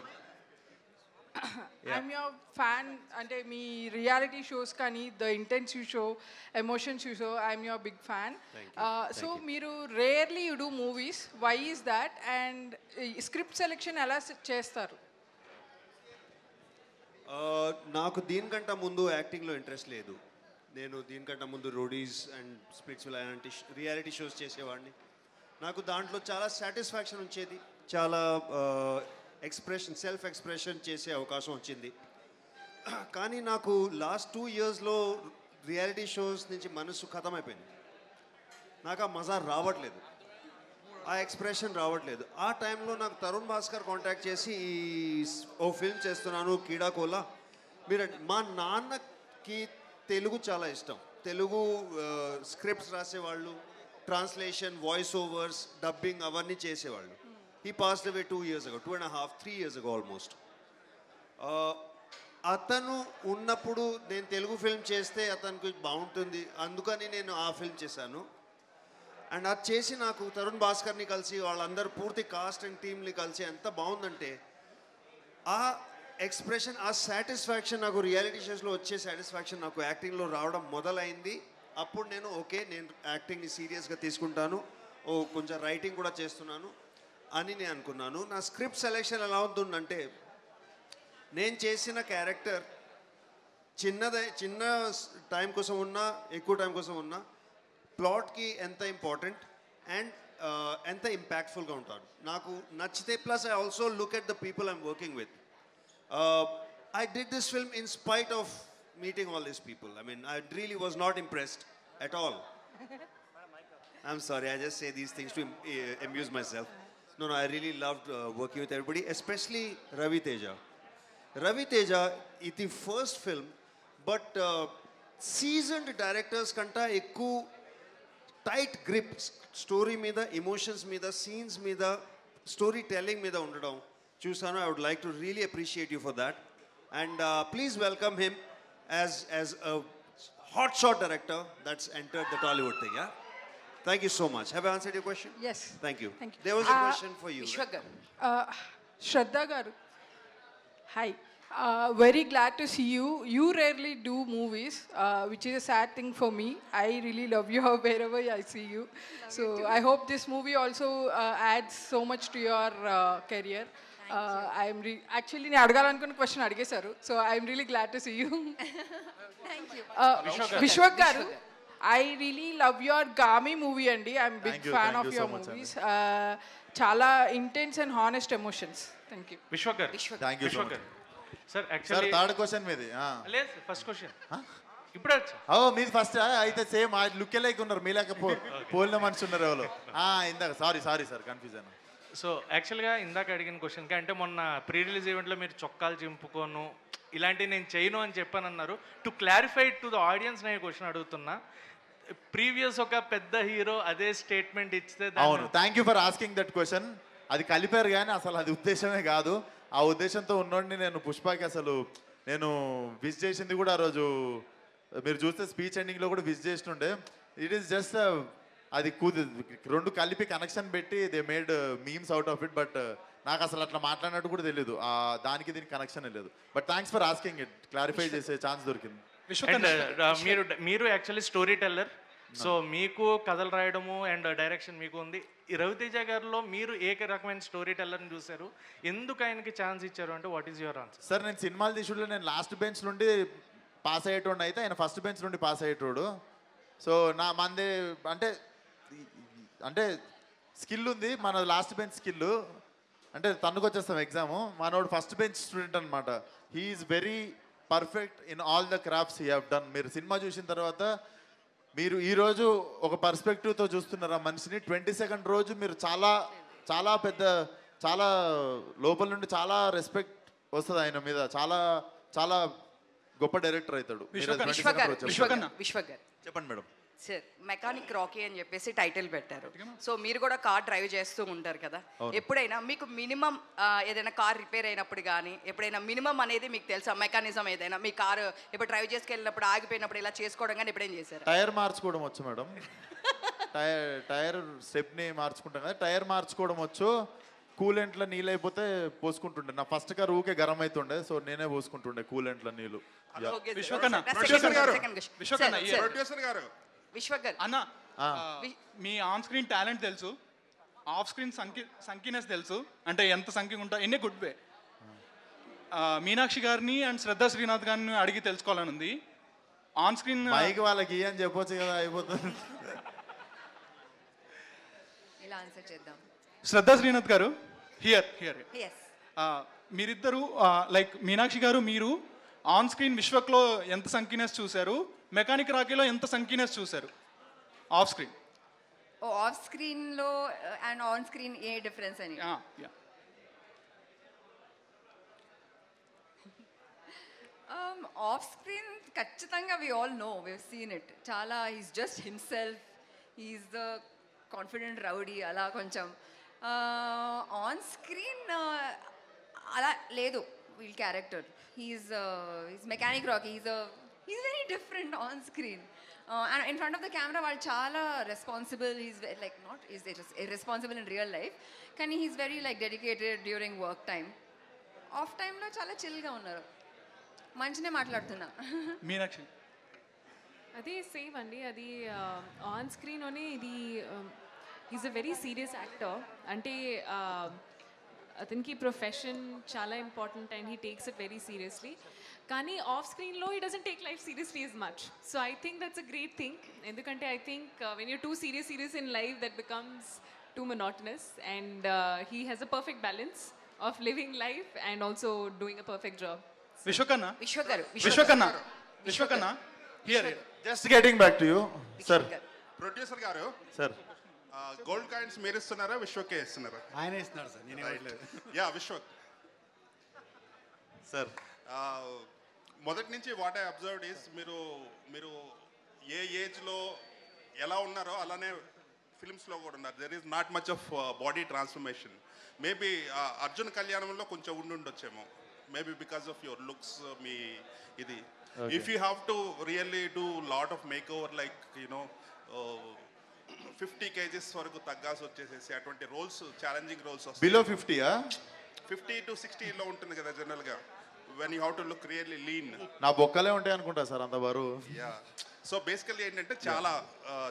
ఐఎమ్ యువర్ ఫ్యాన్. అంటే మీ రియాలిటీ షోస్ కానీ the intense you show, emotions you show, I'm your big fan. So మీరు rarely you do movies. Why is that? And script selection ఎలా చేస్తారు? నాకు దీనికంటే ముందు యాక్టింగ్లో ఇంట్రెస్ట్ లేదు. నేను దీనికంటే ముందు రోడీస్ అండ్ స్ప్లిట్స్ అలాంటి రియాలిటీ షోస్ చేసేవాడిని. నాకు దాంట్లో చాలా సాటిస్ఫాక్షన్ వచ్చేది, చాలా సెల్ఫ్ ఎక్స్ప్రెషన్ చేసే అవకాశం వచ్చింది. కానీ నాకు లాస్ట్ 2 ఇయర్స్లో రియాలిటీ షోస్ నుంచి మనసు ఖతమైపోయింది. నాకు ఆ మజా రావట్లేదు, ఆ ఎక్స్ప్రెషన్ రావట్లేదు. ఆ టైంలో నాకు తరుణ్ భాస్కర్ కాంటాక్ట్ చేసి ఓ ఫిల్మ్ చేస్తున్నాను కీడాకోలా, మీరు మా నాన్నకి తెలుగు చాలా ఇష్టం. తెలుగు స్క్రిప్ట్స్ రాసేవాళ్ళు, ట్రాన్స్లేషన్, వాయిస్ ఓవర్స్, డబ్బింగ్ అవన్నీ చేసేవాళ్ళు. He passed away 2 years ago, 2.5, 3 years ago almost. అతను ఉన్నప్పుడు నేను తెలుగు ఫిల్మ్ చేస్తే అతనికి బాగుంటుంది, అందుకని నేను ఆ ఫిల్మ్ చేశాను. అండ్ అది చేసి నాకు తరుణ్ భాస్కర్ని కలిసి వాళ్ళందరూ పూర్తి కాస్ట్ అండ్ టీమ్ని కలిసి ఎంత బాగుందంటే ఆ ఎక్స్ప్రెషన్, ఆ సాటిస్ఫాక్షన్, నాకు రియాలిటీ షోస్లో వచ్చే సాటిస్ఫాక్షన్ నాకు యాక్టింగ్లో రావడం మొదలైంది. అప్పుడు నేను నేను యాక్టింగ్ని సీరియస్గా తీసుకుంటాను, కొంచెం రైటింగ్ కూడా చేస్తున్నాను అని నేను అనుకున్నాను. నా స్క్రిప్ట్ సెలెక్షన్ ఎలా ఉంటుందంటే, నేను చేసిన క్యారెక్టర్ చిన్న టైం కోసం ఉన్నా, ఎక్కువ టైం కోసం ఉన్నా, ప్లాట్కి ఎంత ఇంపార్టెంట్ అండ్ ఎంత ఇంపాక్ట్ఫుల్గా ఉంటాడు నాకు నచ్చితే. Plus I also look at the people I'm working with. I did this film in spite of meeting all these people. I mean, I really was not impressed at all. I'm sorry, I just say these things to amuse myself. No, I really loved working with everybody, especially Ravi Teja. Ravi Teja is the first film, but seasoned directors kanta ekku tight grip story meeda, emotions meeda, scenes meeda, storytelling meeda undadam చూసాను. I would like to really appreciate you for that. And please welcome him as a hotshot director that's entered the Tollywood thing. Yeah. Thank you so much. Have I answered your question? Yes. Thank you. Thank you. There was a question for you. Vishwak garu. Shraddha garu. Hi. Very glad to see you. You rarely do movies, which is a sad thing for me. I really love you wherever I see you. So I hope this movie also adds so much to your career. Actually, నేను అడగాలనుకున్న question అడిగేశారు. So I'm really glad to see you. Vishwak గారు, I really love your Gaami movie అండి. I'm big fan of your movies. చాలా intense and honest emotions. Thank you. Vishwak గారు, thank you so much. Sir actually third question మీది. లేదు, first question ఇప్పుడే వచ్చా. మీది first అయితే సేమ్ లుక్ లైక్ ఉన్నారు, మీలాక పోలిన మనిషి ఉన్నారు ఎవరు. ఇందాక సారీ సార్ కన్ఫ్యూజ్ అయినా. సో యాక్చువల్గా ఇందాక అడిగిన క్వశ్చన్కి, అంటే మొన్న ప్రీ రిలీజ్ ఈవెంట్లో మీరు చొక్కాలు చింపుకోను ఇలాంటివి నేను చేయను అని చెప్పానన్నారు. To clarify to the audience నేను క్వశ్చన్ అడుగుతున్నా. ప్రీవియస్ ఒక పెద్ద హీరో అదే స్టేట్మెంట్ ఇస్తే. అవును, thank you for asking that question. అది కలిపారు కానీ అసలు అది ఉద్దేశమే కాదు. ఆ ఉద్దేశంతో ఉన్నోడిని నేను పుష్పకి అసలు నేను విష్ చేసింది కూడా ఆ రోజు మీరు చూస్తే స్పీచ్ ఎండింగ్లో కూడా విష్ చేస్తుండే. ఇట్ ఈస్ జస్ట్ అది రెండు కలిపి కనెక్షన్ పెట్టి they made memes out of it. But నాకు అసలు అట్లా మాట్లాడినట్టు కూడా తెలియదు, దానికి దీనికి కనెక్షన్ లేదు. But thanks for asking it, clarify చేసే ఛాన్స్ దొరికింది. మీరు యాక్చువల్లీ స్టోరీ టెల్లర్, సో మీకు కథలు రాయడము అండ్ డైరెక్షన్ మీకు ఉంది. ఈ రవితేజ గారిలో మీరు ఏ రకమైన స్టోరీ టెల్లర్ని చూశారు, ఎందుకు ఆయనకి ఛాన్స్ ఇచ్చారు అంటే what is your answer? Sir నేను సినిమాలు తీసుకుంటే నేను లాస్ట్ బెంచ్ నుండి పాస్ అయ్యేటోడు అయితే ఆయన ఫస్ట్ బెంచ్ నుండి పాస్ అయ్యేటోడు. సో మంది అంటే స్కిల్ ఉంది, మన లాస్ట్ బెంచ్ స్కిల్ అంటే తన్నుకొచ్చేస్తాం ఎగ్జామ్. మనోడు ఫస్ట్ బెంచ్ స్టూడెంట్ అనమాట. He's very perfect in all the crafts he have done. మీరు సినిమా చూసిన తర్వాత మీరు ఈరోజు ఒక పర్స్పెక్టివ్తో చూస్తున్నారు ఆ మనిషిని, 22nd రోజు మీరు చాలా చాలా పెద్ద చాలా లోపల నుండి చాలా రెస్పెక్ట్ వస్తుంది ఆయన మీద. చాలా చాలా గొప్ప డైరెక్టర్ అవుతాడు. చెప్పండి మేడం. సార్ మెకానిక్ రాకీ అని చెప్పేసి టైటిల్ పెట్టారు. సో మీరు కూడా కార్ డ్రైవ్ చేస్తూ ఉంటారు కదా, ఎప్పుడైనా మీకు మినిమం ఏదైనా కార్ రిపేర్ అయినప్పుడు కానీ ఎప్పుడైనా మినిమం అనేది మీకు తెలుసా మెకానిజం ఏదైనా మీ కారు ఇప్పుడు డ్రైవ్ చేసుకెళ్ళినప్పుడు ఆగిపోయినప్పుడు ఇలా చేసుకోవడం కానీ ఎప్పుడేం చేశారు? టైర్ మార్చుకోవడం వచ్చు మేడం. టైర్ స్టెప్ని మార్చుకుంటాం కదా, టైర్ మార్చుకోవడం వచ్చు. కూలెంట్లో నీళ్ళు అయిపోతే పోసుకుంటుండే. నా ఫస్ట్ కార్ ఊకే గరం అవుతుండే, సో నేనే పోసుకుంటుండే కూలెంట్లో నీళ్ళు. అన్న మీ ఆన్ స్క్రీన్ టాలెంట్ తెలుసు, ఆఫ్ స్క్రీన్ సంకీనెస్ తెలుసు, అంటే ఎంత సంఖ్య ఉంటా ఎన్ని గుడ్ వే. మీనాక్షి గారిని అండ్ శ్రద్ధ శ్రీనాథ్ గారిని అడిగి తెలుసుకోవాలని ఉంది. ఆన్ స్క్రీన్ మైక్ వాళ్ళకి అని చెప్పొచ్చు కదా, అయిపోతుంది. ఇలా ఆన్సర్ చేద్దాం. శ్రద్ధ శ్రీనాథ్ గారు హియర్ మీరిద్దరు లైక్ మీనాక్షి గారు మీరు ఆన్ స్క్రీన్ విశ్వక్లో ఎంత సంకీనెస్ చూశారు, మెకానిక్ రాకీలో ఎంత సంకీనెస్ చూశారు ఆఫ్ స్క్రీన్? ఆఫ్ స్క్రీన్లో అండ్ ఆన్ స్క్రీన్ ఏ డిఫరెన్స్ అని? ఆఫ్ స్క్రీన్ ఖచ్చితంగా we all know, we have seen it. చాలా he's just himself, he's the confident rowdy అలా కొంచెం. ఆన్ స్క్రీన్ అలా లేదు వీళ్ళ character. He's mechanic Rocky, he's very different on screen. And in front of the camera వాళ్ళు చాలా responsible. He's like not is irresponsible in real life, కానీ he's very like dedicated during work time. Off time లో చాలా chill గా ఉన్నారు, మంచినే మాట్లాడుతున్నా. మీనాక్షి అదే సేమ్ అండి, అది ఆన్ స్క్రీన్లోనే ఇది is a very serious actor. అంటే అతనికి ప్రొఫెషన్ చాలా important and he takes it very seriously. కానీ ఆఫ్ స్క్రీన్లో he doesn't take life seriously as much. So I think that's a great thing. ఎందుకంటే I think when you too serious in life that becomes too monotonous, and he has a perfect balance of living life and also doing a perfect job. Vishwakanna here just getting back to you sir. Producer గారు sir gold coins మీరు ఇస్తున్నారా విశ్వకే ఇస్తున్నారా? ఆయన ఇస్తున్నారు sir, నేను ఇవ్వట్లేదు. Yeah Vishwak sir మొదటి నుంచి వాట్ ఐ అబ్జర్వ్డ్ ఈస్ మీరు ఏ ఏజ్లో ఎలా ఉన్నారో అలానే ఫిల్మ్స్లో కూడా ఉన్నారు. There is not much of body transformation. Maybe Arjun కళ్యాణంలో కొంచెం ఉండుండొచ్చేమో, maybe because of your looks. మీ ఇది if you have to really do lot of makeover like you know 50 kgs వరకు తగ్గాల్సి వచ్చేసేసి అటువంటి రోల్స్, ఛాలెంజింగ్ రోల్స్ వస్తాయి. బిలో 50 50 to 60 ఉంటుంది కదా జనరల్గా, when you have to look really lean. నా బొక్కలే ఉంటాయి అనుకుంటా సార్ అంత బరువు. యా సో బేసికల్లీ ఏంటంటే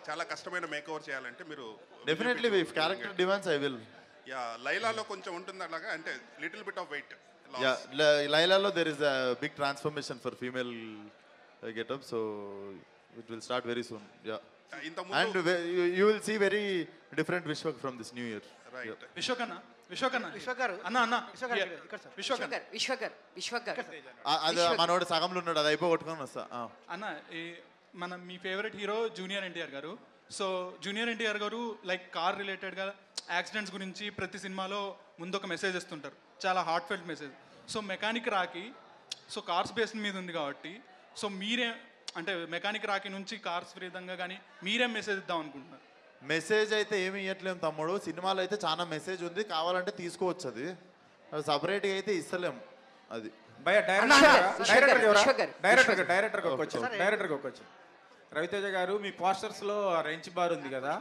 చాలా కష్టమైన మేక్ ఓవర్ చేయాలంటే మీరు definitely if character demands I will. Yeah లైలాలో కొంచెం ఉంటుంది అలాగా, అంటే little bit of weight. Yeah లైలాలో there is a big transformation for female getup, so it will start very soon. Yeah and you will see very different Vishwak from this new year. Right. విశ్వకర్ అన్న విశ్వకర్ అది మనోడు సగంలో ఉన్నాడు, అది అయిపోగొట్టుకొని వస్తా. అన్న మన మీ ఫేవరెట్ హీరో జూనియర్ ఎన్టీఆర్ గారు. సో జూనియర్ ఎన్టీఆర్ గారు లైక్ కార్ రిలేటెడ్గా యాక్సిడెంట్స్ గురించి ప్రతి సినిమాలో ముందు ఒక మెసేజ్ ఇస్తుంటారు, చాలా heart felt message. So mechanic Rocky so cars base మీద ఉంది కాబట్టి, సో మీరే అంటే మెకానిక్ రాకీ నుంచి కార్స్ విధంగా కానీ మీరేం మెసేజ్ ఇద్దాం అనుకుంటున్నారు? మెసేజ్ అయితే ఏమి ఇవ్వట్లేము తమ్ముడు, సినిమాలో అయితే చాలా మెసేజ్ ఉంది, కావాలంటే తీసుకోవచ్చు. అది సపరేట్గా అయితే ఇస్తలేము. అది డైరెక్టర్ రవితేజ గారు మీ పోస్టర్స్లో రెంచ్ బార్ ఉంది కదా,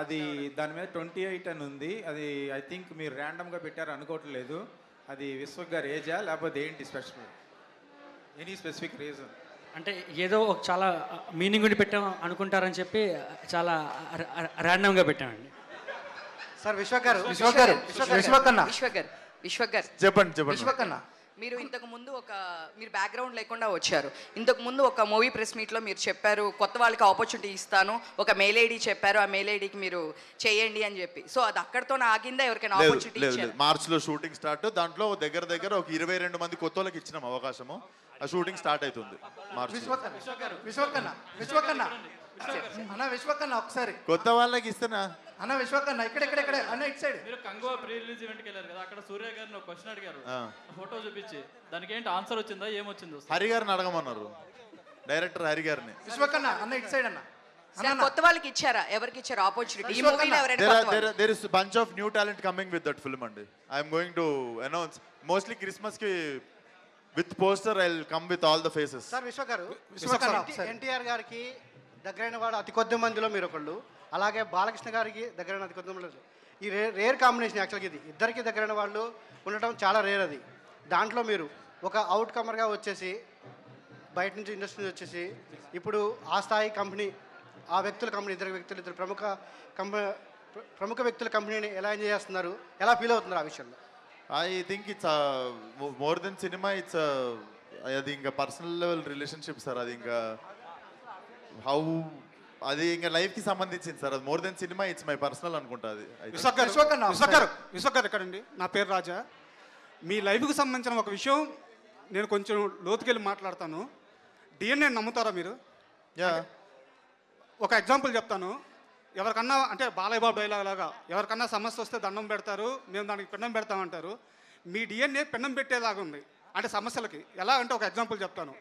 అది దాని మీద 28 అని ఉంది. అది ఐ థింక్ మీరు ర్యాండమ్గా పెట్టారు అనుకోవట్లేదు. అది విశ్వక్ గారు ఏజా లేకపోతే ఏంటి స్పెషల్, ఎనీ స్పెసిఫిక్ రీజన్? అంటే ఏదో ఒక చాలా మీనింగ్ ఉండి పెట్టాం అనుకుంటారని చెప్పి చాలా ర్యాండమ్గా పెట్టామండి. సార్ విశ్వక్ గారు, విశ్వక్ గారు, విశ్వక్ అన్న, విశ్వక్ గారు చెప్పండి. విశ్వక్ అన్న, మీరు ఇంతకు ముందు మీరు బ్యాక్గ్రౌండ్ లేకుండా వచ్చారు. ఇంతకు ముందు ఒక మూవీ ప్రెస్ మీట్లో మీరు చెప్పారు కొత్త వాళ్ళకి ఆపర్చునిటీ ఇస్తాను, ఒక మెయిల్ ఐడి చెప్పారు, ఆ మెయిల్ ఐడికి మీరు చేయండి అని చెప్పి. సో అది అక్కడతో ఆగిందా, ఎవరికైనా ఆపర్చునిటీ ఇచ్చారు? మార్చ్లో షూటింగ్ స్టార్ట్. దాంట్లో దగ్గర ఒక 22 మంది కొత్త వాళ్ళకి ఇచ్చినాం అవకాశము. ఆ షూటింగ్ స్టార్ట్ అవుతుంది మార్చ్. విశ్వక్ అన్న విశ్వక్ అన్న ఒకసారి కొత్త వాళ్ళకి ఇస్తానా అన్న? విశ్వక్ అన్న ఇక్కడ అన్న ఇటు సైడ్. మీరు కంగువా ప్రీ రిలీజ్ ఈవెంట్కి వెళ్ళారు కదా, అక్కడ సూర్య గారిని ఒక క్వశ్చన్ అడిగారు, ఫోటో చూపించి దానికి ఏంటి ఆన్సర్ వచ్చిందా, ఏమొచ్చిందో? హరి గారిని అడగమన్నారు, డైరెక్టర్ హరి గారిని. విశ్వక్ అన్న ఇటు సైడ్ అన్న. కొత్త వాళ్ళకి ఇచ్చారా, ఎవరికి ఇచ్చారు ఆపర్చునిటీ? ఈ మూవీలో ఎవరైనా there is a bunch of new talent coming with that film అండి. I am going to announce mostly Christmas కి with poster I'll come with all the faces. Sir Vishwak గారు, ఎన్టీఆర్ గారికి దగ్గరైన వాడు అతి కొద్ది మందిలో మీరు ఒకళ్ళు, అలాగే బాలకృష్ణ గారికి దగ్గరైన అతి కొద్ది మందిలో. ఈ రేర్ కాంబినేషన్ యాక్చువల్గా ఇది ఇద్దరికి దగ్గరైన వాళ్ళు ఉండటం చాలా రేర్. అది దాంట్లో మీరు ఒక అవుట్ కమర్గా వచ్చేసి బయట నుంచి ఇండస్ట్రీ నుంచి వచ్చేసి ఇప్పుడు ఆ స్థాయి కంపెనీ, ఆ వ్యక్తుల కంపెనీ, ఇద్దరు ప్రముఖ వ్యక్తుల కంపెనీని ఎలా ఎంజాయ్ చేస్తున్నారు, ఎలా ఫీల్ అవుతున్నారు ఆ విషయంలో? I think it's more than cinema. It's అది ఇంకా పర్సనల్ లెవెల్ రిలేషన్షిప్ సార్. అది ఇంకా అది ఇంకా లైఫ్కి సంబంధించింది సార్. అది more than cinema, it's my personal అనుకుంటా. అది విశ్వక్ గారు ఎక్కడండి? నా పేరు రాజా. మీ లైఫ్కి సంబంధించిన ఒక విషయం నేను కొంచెం లోతుకెళ్ళి మాట్లాడతాను. డిఎన్ఏ నమ్ముతారా మీరు? ఒక ఎగ్జాంపుల్ చెప్తాను. ఎవరికన్నా అంటే బాలయ్య బాబు డైలాగ్ లాగా ఎవరికన్నా సమస్య వస్తే దండం పెడతారు, మేము దానికి పిండం పెడతామంటారు. మీ డిఎన్ఏ పిండం పెట్టేలాగా ఉంది అంటే సమస్యలకి. ఎలా అంటే ఒక ఎగ్జాంపుల్ చెప్తాను.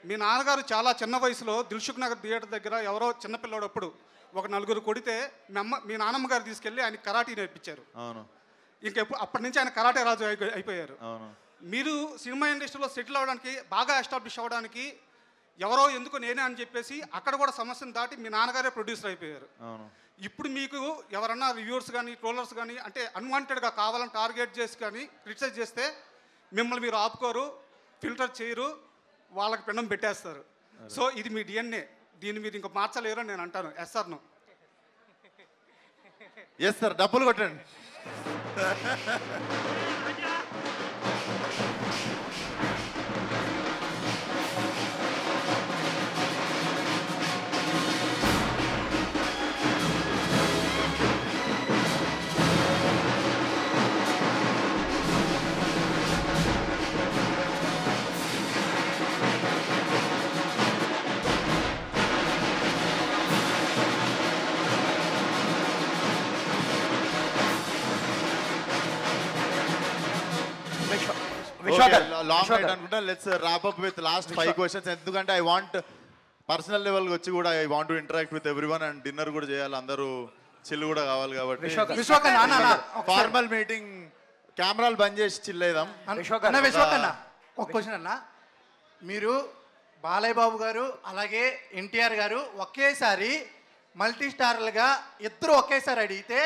మీ నాన్నగారు చాలా చిన్న వయసులో దిల్సుఖ్ నగర్ థియేటర్ దగ్గర ఎవరో చిన్నపిల్లడు అప్పుడు ఒక 4 కొడితే మీ నాన్నమ్మ గారు తీసుకెళ్ళి ఆయన కరాటీ నేర్పించారు. ఇంకెప్పుడు అప్పటి నుంచి ఆయన కరాటే రాజు అయిపోయారు. మీరు సినిమా ఇండస్ట్రీలో సెటిల్ అవ్వడానికి, బాగా ఎస్టాబ్లిష్ అవ్వడానికి ఎవరో ఎందుకు నేనే అని చెప్పేసి అక్కడ కూడా సమస్యను దాటి మీ నాన్నగారే ప్రొడ్యూసర్ అయిపోయారు. ఇప్పుడు మీకు ఎవరన్నా రివ్యూవర్స్ కానీ ట్రోలర్స్ కానీ అంటే అన్వాంటెడ్గా కావాలని టార్గెట్ చేసి కానీ క్రిటిసైజ్ చేస్తే మిమ్మల్ని మీరు ఆపుకోరు, ఫిల్టర్ చేయరు, వాళ్ళకి పిండం పెట్టేస్తారు. సో ఇది మీ డిఎన్ఏ, దీన్ని మీరు ఇంకా మార్చలేరు అని నేను అంటాను. Yes sir? No? Yes sir. డబ్బులు కొట్టండి. లాంగ్ నైట్ అనుకుంటా. Let's wrap up with last 5 questions. ఎందుకంటే ఐ వాంట్ పర్సనల్ లెవెల్ వచ్చి కూడా I want to interact with everyone and dinner కూడా చేయాలి, అందరూ చిల్ కూడా కావాలి కాబట్టి ఫార్మల్ మీటింగ్ కెమెరాలు బంద్ చేసి చిల్ అయిదాం. విశ్వక్ అన్న ఒక క్వశ్చన్ అన్న, మీరు బాలయ్య బాబు గారు అలాగే ఎన్టీఆర్ గారు ఒకేసారి మల్టీ స్టార్లుగా ఇద్దరు ఒకేసారి అడిగితే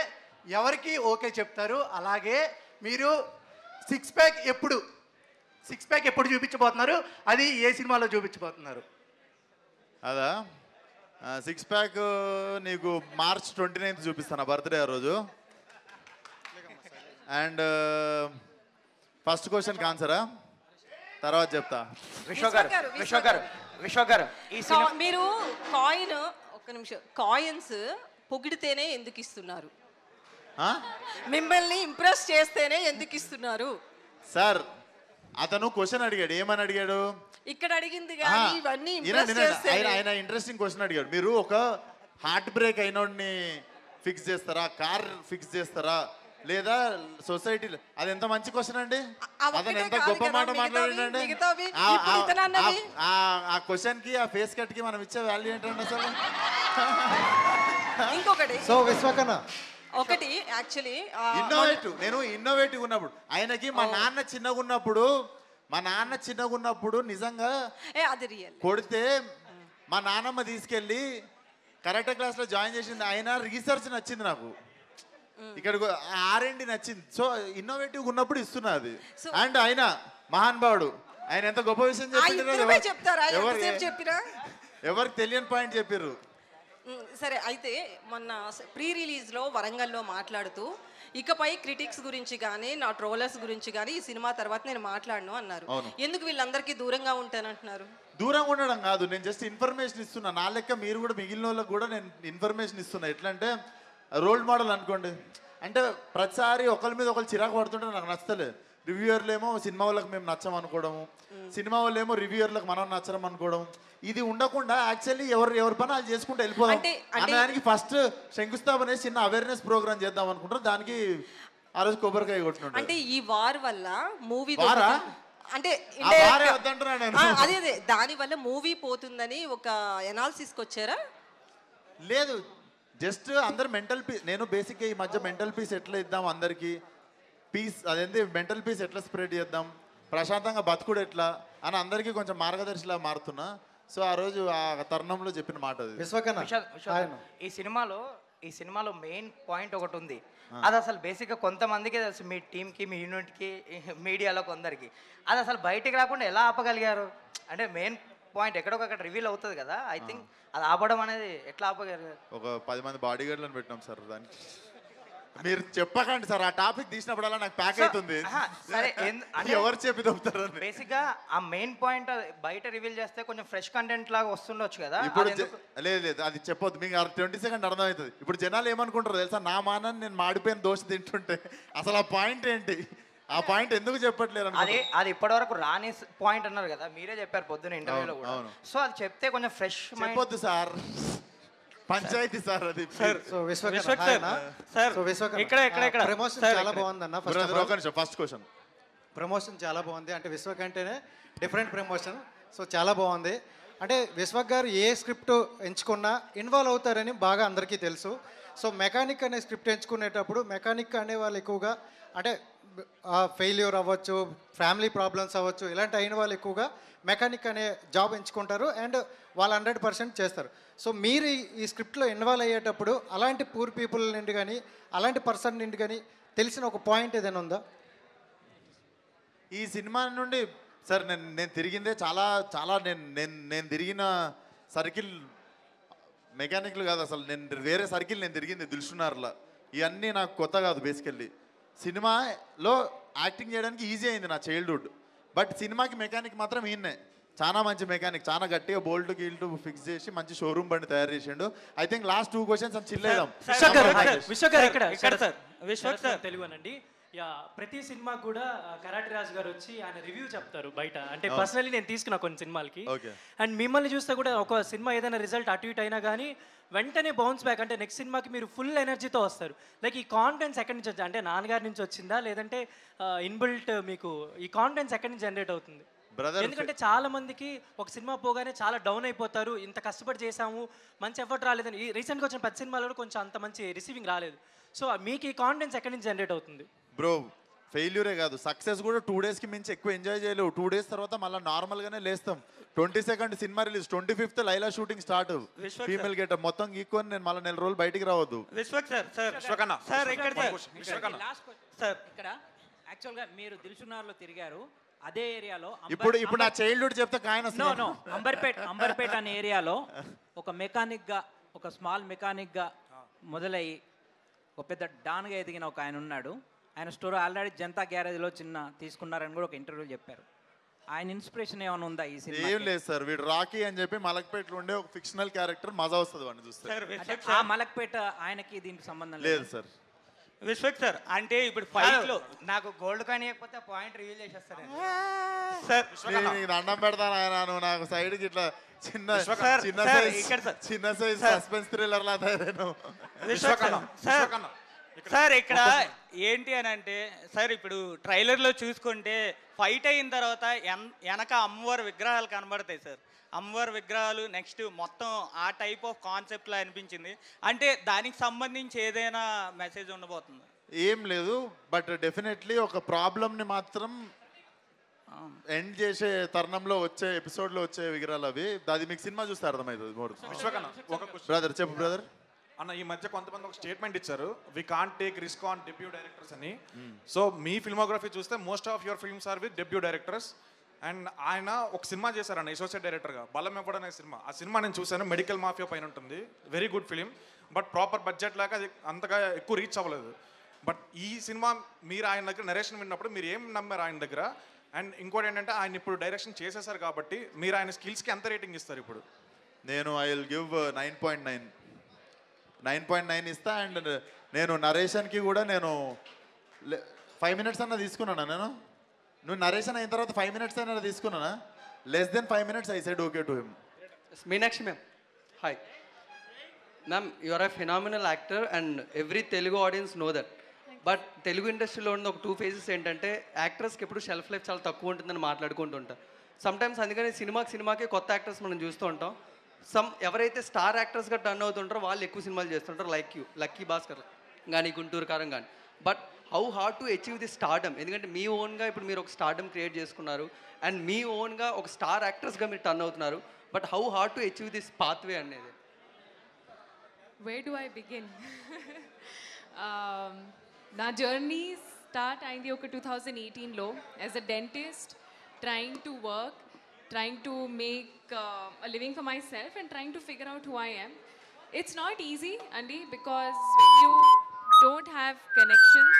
ఎవరికి ఓకే చెప్తారు? అలాగే మీరు సిక్స్ ప్యాక్ ఎప్పుడు చూపించబోతున్నారు, అది ఏ సినిమాలో చూపించబోతున్నారు? అదా, 6 ప్యాక్ నీకు మార్చ్ 29th చూపిస్తాను, బర్త్డే ఆ రోజు. అండ్ ఫస్ట్ క్వశ్చన్కి ఆన్సరా తర్వాత చెప్తా. విశ్వక్ గారు మీరు కాయిన్, ఒక్క నిమిషం, కాయిన్స్ పొగిడితేనే ఎందుకు ఇస్తున్నారు? మిమ్మల్ని ఇంప్రెస్ చేస్తేనే ఎందుకు ఇస్తున్నారు? సార్ అతను క్వశ్చన్ అడిగాడు, ఏమని అడిగాడు? ఇక్కడ అడిగింది కానీ ఇవన్నీ ఇంప్రెస్ చేస్తే ఆయన ఇంట్రెస్టింగ్ క్వశ్చన్ అడిగాడు. మీరు ఒక హార్ట్ బ్రేక్ అయినోడిని ఫిక్స్ చేస్తారా, కార్ ఫిక్స్ చేస్తారా, లేదా సొసైటీ? అది ఎంత మంచి క్వశ్చన్ అండి, అతను ఎంత గొప్ప మాట మాట్లాడండి. ఆ క్వశ్చన్ కి, ఆ ఫేస్ కట్ కి మనం ఇచ్చే వాల్యూ ఏంటండి అసలు? ఇంకొకటి సో విశ్వకన్న ఒకటి యాక్చువల్లీ నేను ఇన్నోవేటివ్ ఉన్నప్పుడు ఆయనకి మా నాన్న చిన్నగా ఉన్నప్పుడు నిజంగా అది రియల్ కొడితే మా నాన్నమ్మ తీసుకెళ్ళి కరాటే క్లాస్లో జాయిన్ చేసింది. అయినా రీసెర్చ్ నచ్చింది నాకు, ఇక్కడ R&D నచ్చింది. సో ఇన్నోవేటివ్ ఉన్నప్పుడు ఇస్తున్నా అది. అండ్ ఆయన మహానుభావుడు, ఆయన ఎంత గొప్ప విషయం చెప్పిరా ఎవరికి తెలియని పాయింట్ చెప్పారు. సరే, అయితే మొన్న ప్రీ రిలీజ్లో వరంగల్లో మాట్లాడుతూ ఇకపై క్రిటిక్స్ గురించి కానీ నా ట్రోలర్స్ గురించి కానీ ఈ సినిమా తర్వాత నేను మాట్లాడను అన్నారు. ఎందుకు వీళ్ళందరికీ దూరంగా ఉంటానంటున్నారు? దూరంగా ఉండడం కాదు, నేను జస్ట్ ఇన్ఫర్మేషన్ ఇస్తున్నా. నా లెక్క మీరు కూడా మిగిలిన వాళ్ళకి కూడా నేను ఇన్ఫర్మేషన్ ఇస్తున్నా. ఎట్లా అంటే రోల్ మోడల్ అనుకోండి. అంటే ప్రతిసారి ఒకరి మీద ఒకరు చిరాకు పడుతుంటే నాకు నచ్చలేదు. రివ్యూయర్లు ఏమో సినిమా వాళ్ళకి మేము నచ్చం అనుకోవడము, సినిమా వాళ్ళు ఏమో రివ్యూయర్లకు మనం నచ్చడం అనుకోవడం, ఇది ఉండకుండా యాక్చువల్లీ ఎవరి పని వాళ్ళు చేసుకుంటూ వెళ్ళిపోదాం అనే దానికి ఫస్ట్ శంకుస్థాపన చిన్న అవేర్నెస్ ప్రోగ్రామ్ చేద్దాం అనుకుంటారు. దానికి ఆ రోజు కొబ్బరికాయ కొట్టినట్టు. అంటే ఈ వార్ వల్ల మూవీ అంటే అదే దాని వల్ల మూవీ పోతుందని ఒక ఎనాలిసిస్కి వచ్చారా? లేదు, జస్ట్ అందరు మెంటల్ పీస్. నేను బేసిక్గా ఈ మధ్య మెంటల్ పీస్ ఎట్లా ఇద్దాం అందరికీ, పీస్ అదేంటి మెంటల్ పీస్ ఎట్లా స్ప్రెడ్ చేద్దాం, ప్రశాంతంగా బతుకుడు ఎట్లా అని అందరికీ కొంచెం మార్గదర్శిలా మారుతున్నా. సో ఆ రోజు ఆ తరుణంలో చెప్పిన మాట అది. ఈ సినిమాలో మెయిన్ పాయింట్ ఒకటి ఉంది. అది అసలు బేసిక్గా కొంతమందికి తెలుసు, మీ టీంకి, మీ యూనిట్కి, మీడియాలో కొందరికి. అది అసలు బయటికి రాకుండా ఎలా ఆపగలిగారు? అంటే మెయిన్ పాయింట్ ఎక్కడొకక్కడ రివీల్ అవుతుంది కదా. ఐ థింక్ అది ఆపడం అనేది ఎట్లా ఆపగలిగారు? ఒక 10 మంది బాడీ గార్డ్లను పెట్టినాం సార్. దానికి మీరు చెప్పకండి సార్, ఆ టాపిక్ తీసినప్పుడల్లా నాకు ప్యాక్ అవుతుంది. సరే, ఎవరు చెప్పి దొరుకుతారు? బేసిక్గా ఆ మెయిన్ పాయింట్ బయట రివీల్ చేస్తే కొంచెం ఫ్రెష్ కంటెంట్ లాగా వస్తుండొచ్చు కదా. ఇప్పుడు లేదు అది చెప్పొద్దు, మీకు 20 సెకండ్ అర్థమవుతుంది. ఇప్పుడు జనాలు ఏమనుకుంటారు తెలుసా, నా మానాన్ని నేను మాడిపోయిన దోశ తింటుంటే అసలు ఆ పాయింట్ ఏంటి, ఆ పాయింట్ ఎందుకు చెప్పట్లేరు? అది ఇప్పటివరకు రాని పాయింట్ అన్నారు కదా, మీరే చెప్పారు పొద్దున ఇంటర్వ్యూలో కూడా. సో అది చెప్తే కొంచెం ఫ్రెష్ చెప్పొద్దు సార్, పంచాయతీ సార్ అది. ప్రమోషన్ చాలా బాగుందన్న. ఫస్ట్ క్వశ్చన్, ప్రమోషన్ చాలా బాగుంది. అంటే విశ్వక్ అంటేనే డిఫరెంట్ ప్రమోషన్. సో చాలా బాగుంది. అంటే విశ్వక్ గారు ఏ స్క్రిప్ట్ ఎంచుకున్నా ఇన్వాల్వ్ అవుతారని బాగా అందరికీ తెలుసు. సో మెకానిక్ అనే స్క్రిప్ట్ ఎంచుకునేటప్పుడు మెకానిక్ అనే వాళ్ళు ఎక్కువగా అంటే ఫెయిల్యూర్ అవ్వచ్చు, ఫ్యామిలీ ప్రాబ్లమ్స్ అవ్వచ్చు, ఇలాంటి అయిన వాళ్ళు ఎక్కువగా మెకానిక్ అనే జాబ్ ఎంచుకుంటారు అండ్ వాళ్ళు 100% చేస్తారు. సో మీరు ఈ స్క్రిప్ట్లో ఇన్వాల్వ్ అయ్యేటప్పుడు అలాంటి పూర్ పీపుల్ నుండి కానీ అలాంటి పర్సన్ నుండి కానీ తెలిసిన ఒక పాయింట్ ఏదైనా ఉందా? ఈ సినిమా నుండి సార్ నేను తిరిగిందే చాలా నేను తిరిగిన సర్కిల్ మెకానిక్లు కాదు అసలు. నేను వేరే సర్కిల్ నేను తిరిగింది దిల్షునార్లా. ఇవన్నీ నాకు కొత్త కాదు. బేసికల్లీ సినిమాలో యాక్టింగ్ చేయడానికి ఈజీ అయింది నా చైల్డ్హుడ్. బట్ సినిమాకి మెకానిక్ మాత్రం ఈయన్నే. చాలా మంచి మెకానిక్, చాలా గట్టిగా బోల్ట్ గీల్ట్ ఫిక్స్ చేసి మంచి షోరూమ్ బండి తయారు చేసిండు. ఐ థింక్ లాస్ట్ 2 క్వశ్చన్స్ అని చిల్లేదాం. విశ్వక్ సార్ తెలుగునండి. ప్రతి సినిమా కూడా కరాటే రాజు గారు వచ్చి ఆయన రివ్యూ చెప్తారు బయట. అంటే పర్సనలీ నేను తీసుకున్నా కొన్ని సినిమాలకి. అండ్ మిమ్మల్ని చూస్తే కూడా ఒక సినిమా ఏదైనా రిజల్ట్ అటు ఇటు అయినా కానీ వెంటనే బౌన్స్ బ్యాక్, అంటే నెక్స్ట్ సినిమాకి మీరు ఫుల్ ఎనర్జీతో వస్తారు. లైక్ ఈ కాన్ఫిడెన్స్ ఎక్కడి నుంచి వచ్చింది? అంటే నాన్నగారి నుంచి వచ్చిందా, లేదంటే ఇన్బిల్ట్ మీకు ఈ కాన్ఫిడెన్స్ ఎక్కడి నుంచి జనరేట్ అవుతుంది? ఎందుకంటే చాలా మందికి ఒక సినిమా పోగానే చాలా డౌన్ అయిపోతారు. ఇంత కష్టపడి చేసాము, మంచి ఎఫర్ట్ రాలేదని. ఈ రీసెంట్గా వచ్చిన 10 సినిమాలలో కొంచెం అంత మంచి రిసీవింగ్ రాలేదు. సో మీకు ఈ కాన్ఫిడెన్స్ ఎక్కడి నుంచి జనరేట్ అవుతుంది? బ్రో ఫెయిల్యూరే కాదు, సక్సెస్ కూడా 2 డేస్కి మించి ఎక్కువ ఎంజాయ్ చేయలేవు. 2 డేస్ తర్వాత మళ్ళీ నార్మల్గానే లేస్తాం. 22nd cinema release, 25th Laila shooting start. Female getup మొత్తం గీక్కొని నేను మళ్ళీ 4 రోజులు బయటికి రావద్దు. ఇక్కడ యాక్చువల్గా మీరు దిల్సునార్లో తిరిగారు, అదే ఏరియాలో ఇప్పుడు నా చైల్డ్హుడ్ చెప్తే కాయన అంబర్పేట అనే ఏరియాలో ఒక మెకానిక్గా, ఒక స్మాల్ మెకానిక్గా మొదలయ్యి ఒక పెద్ద డాన్గా ఎదిగిన ఒక ఆయన ఉన్నాడు. ఆయన స్టోర్ ఆల్రెడీ జనతా గ్యారేజ్లో చిన్న తీసుకున్నారని కూడా ఒక ఇంటర్వ్యూలో చెప్పారు. ఆయన ఇన్స్పిరేషన్ ఏమైనా ఉందా ఈ సినిమా? ఏం లేదు సార్, వీడు రాకీ అని చెప్పి మలక్పేటలో ఉండే ఒక ఫిక్షనల్ క్యారెక్టర్, మజా వస్తుంది వాడిని చూస్తే. ఆ మలక్పేట ఆయనకి దీనికి సంబంధం లేదు సార్. విశ్వక్ సార్, అంటే ఇప్పుడు ఫైట్ లో నాకు గోల్డ్ కాయిన్ ఇవ్వకపోతే పాయింట్ రివీల్ చేసేస్తారు సార్. దండం పెడతాను ఆయన, నువ్వు నాకు సైడ్ కి ఇట్లా చిన్న సైజ్ సస్పెన్స్ థ్రిల్లర్ లా తయారైన. సార్ ఇక్కడ ఏంటి అని అంటే సార్, ఇప్పుడు ట్రైలర్లో చూసుకుంటే ఫైట్ అయిన తర్వాత వెనక అమ్మవారి విగ్రహాలు కనబడతాయి సార్. అమ్మవారి విగ్రహాలు నెక్స్ట్ మొత్తం ఆ టైప్ ఆఫ్ కాన్సెప్ట్లో అనిపించింది. అంటే దానికి సంబంధించి ఏదైనా మెసేజ్ ఉండబోతుంది? ఏం లేదు, బట్ డెఫినెట్లీ ఒక ప్రాబ్లమ్ని మాత్రం ఎండ్ చేసే తరుణంలో వచ్చే ఎపిసోడ్లో వచ్చే విగ్రహాలు అవి. అది మీకు సినిమా చూస్తే అర్థమవుతుంది మోర్. విశ్వకన్న ఒక బ్రదర్ చెప్పు బ్రదర్. అన్న ఈ మధ్య కొంతమంది ఒక స్టేట్మెంట్ ఇచ్చారు, we can't take risk on debut directors అని. సో మీ ఫిల్మోగ్రఫీ చూస్తే most of your films are with debut directors. And ఆయన ఒక సినిమా చేశారన్న అసోసియేట్ డైరెక్టర్గా, బలం ఎవ్వడం అనే సినిమా. ఆ సినిమా నేను చూశాను, మెడికల్ మాఫియా పైన ఉంటుంది, very good film. But proper budget లేక అది అంతగా ఎక్కువ రీచ్ అవ్వలేదు. బట్ ఈ సినిమా మీరు ఆయన దగ్గర నరేషన్ విన్నప్పుడు మీరు ఏం నమ్మారు ఆయన దగ్గర? అండ్ ఇంకోటి ఏంటంటే ఆయన ఇప్పుడు డైరెక్షన్ చేసేసారు కాబట్టి మీరు ఆయన స్కిల్స్కి ఎంత రేటింగ్ ఇస్తారు ఇప్పుడు? నేను ఐ విల్ గివ్ 9.9 ఇస్తా. అండ్ నేను నరేషన్కి కూడా నేను 5 minutes అన్న తీసుకున్నానా? నువ్వు నరేషన్ అయిన తర్వాత 5 minutes అయినా తీసుకున్నానా? Less than 5 minutes I said okay to him. Meenakshi ma'am, hi ma'am. You are a phenomenal actor and every Telugu audience know that. But Telugu ఇండస్ట్రీలో ఉన్న ఒక 2 phases ఏంటంటే యాక్టర్స్కి ఎప్పుడు షెల్ఫ్ లైఫ్ చాలా తక్కువ ఉంటుందని మాట్లాడుకుంటుంటారు సమ్టైమ్స్. అందుకని సినిమాకి కొత్త యాక్టర్స్ మనం చూస్తూ ఉంటాం. ఎవరైతే స్టార్ యాక్టర్స్గా టర్న్ అవుతుంటారో వాళ్ళు ఎక్కువ సినిమాలు చేస్తుంటారు, లైక్ యూ, లక్కీ భాస్కర్ కానీ, గుంటూరు కారం కానీ. But how hard to achieve the stardom? ఎందుకంటే మీ ఓన్గా ఇప్పుడు మీరు ఒక స్టార్డమ్ క్రియేట్ చేసుకున్నారు అండ్ మీ ఓన్గా ఒక స్టార్ యాక్టర్స్గా మీరు టర్న్ అవుతున్నారు. But how hard to achieve this pathway అనేది? Where do I begin? నా జర్నీ స్టార్ట్ అయింది ఒక 2018లో as a dentist, trying to work, trying to make a living for myself and trying to figure out who I am. It's not easy, Andy, because when you don't have connections,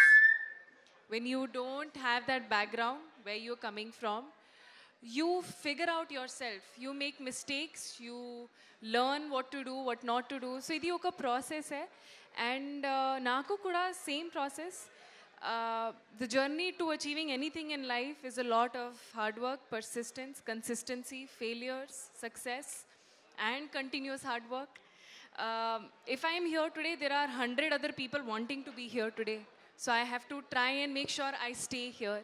when you don't have that background where you're coming from, you figure out yourself. You make mistakes, you learn what to do, what not to do. So idi oka process hai, and naku kuda same process. The journey to achieving anything in life is a lot of hard work, persistence, consistency, failures, success, and continuous hard work. If I am here today, there are 100 other people wanting to be here today. So I have to try and make sure I stay here.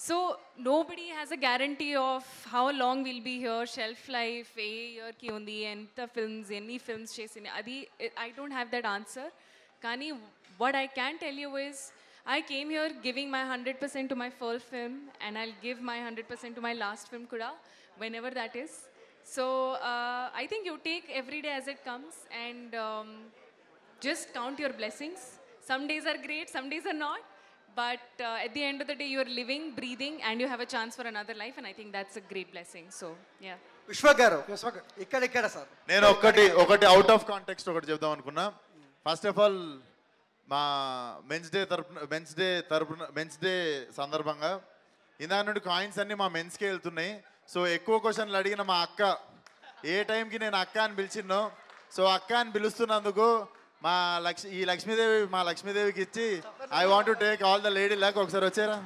So nobody has a guarantee of how long we'll be here, shelf life, a year ki undi, enta films, any films chesini. Adi, I don't have that answer. Kani, what I can tell you is, I came here giving my 100% to my first film, and I'll give my 100% to my last film kuda, whenever that is. So I think you take every day as it comes, and just count your blessings. Some days are great, some days are not, but at the end of the day, you are living, breathing, and you have a chance for another life, and I think that's a great blessing. So yeah. Vishwak గారు ఇక్కడ sir నేను ఒకటి out of context ఒకటి చెప్దాం అనుకున్నా. First of all మా men's day సందర్భంగా ఇందా నుండి కాయిన్స్ అన్నీ మా మెన్స్కే వెళ్తున్నాయి. సో ఎక్కువ క్వశ్చన్లు అడిగిన మా అక్క ఏ టైంకి నేను అక్క అని పిలిచిన్నో, సో అక్క అని పిలుస్తున్నందుకు మా లక్ష్మీదేవికి ఇచ్చి I want to take all the lady luck. ఒకసారి వచ్చారా?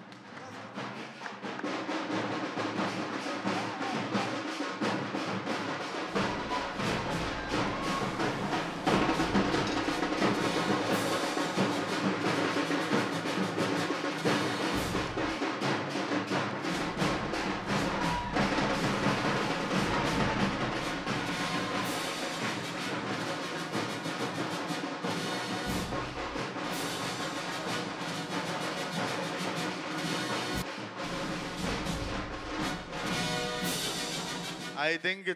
I think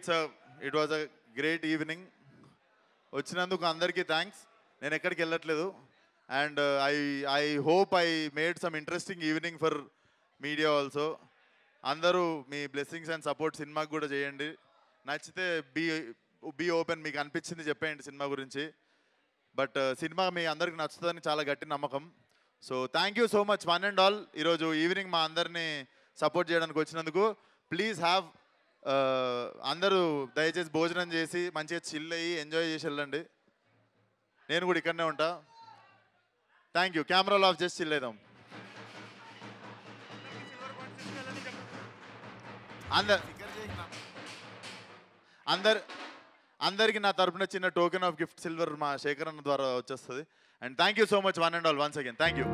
it was a great evening. వచ్చినందుకు అందరికీ థ్యాంక్స్. నేను ఎక్కడికి వెళ్ళట్లేదు. And I hope I made some interesting evening for media also. అందరూ మీ బ్లెస్సింగ్స్ అండ్ సపోర్ట్ సినిమాకి కూడా చేయండి. నచ్చితే బీ ఓపెన్, మీకు అనిపించింది చెప్పేయండి సినిమా గురించి. బట్ సినిమా మీ అందరికి నచ్చుతుందని చాలా గట్టి నమ్మకం. So thank you so much one and all. ఈరోజు ఈవినింగ్ మా అందరినీ సపోర్ట్ చేయడానికి వచ్చినందుకు. ప్లీజ్ హ్యావ్ అందరూ దయచేసి భోజనం చేసి మంచిగా చిల్ అయ్యి ఎంజాయ్ చేసి వెళ్ళండి. నేను కూడా ఇక్కడనే ఉంటా. Thank you. కెమెరాలు ఆఫ్ చేసి చిల్ అవుదాం. అందరికి నా తరపున చిన్న టోకెన్ ఆఫ్ గిఫ్ట్ సిల్వర్ మా శేఖర్ అన్న ద్వారా వచ్చేస్తుంది. And thank you so much one and all once again. Thank you.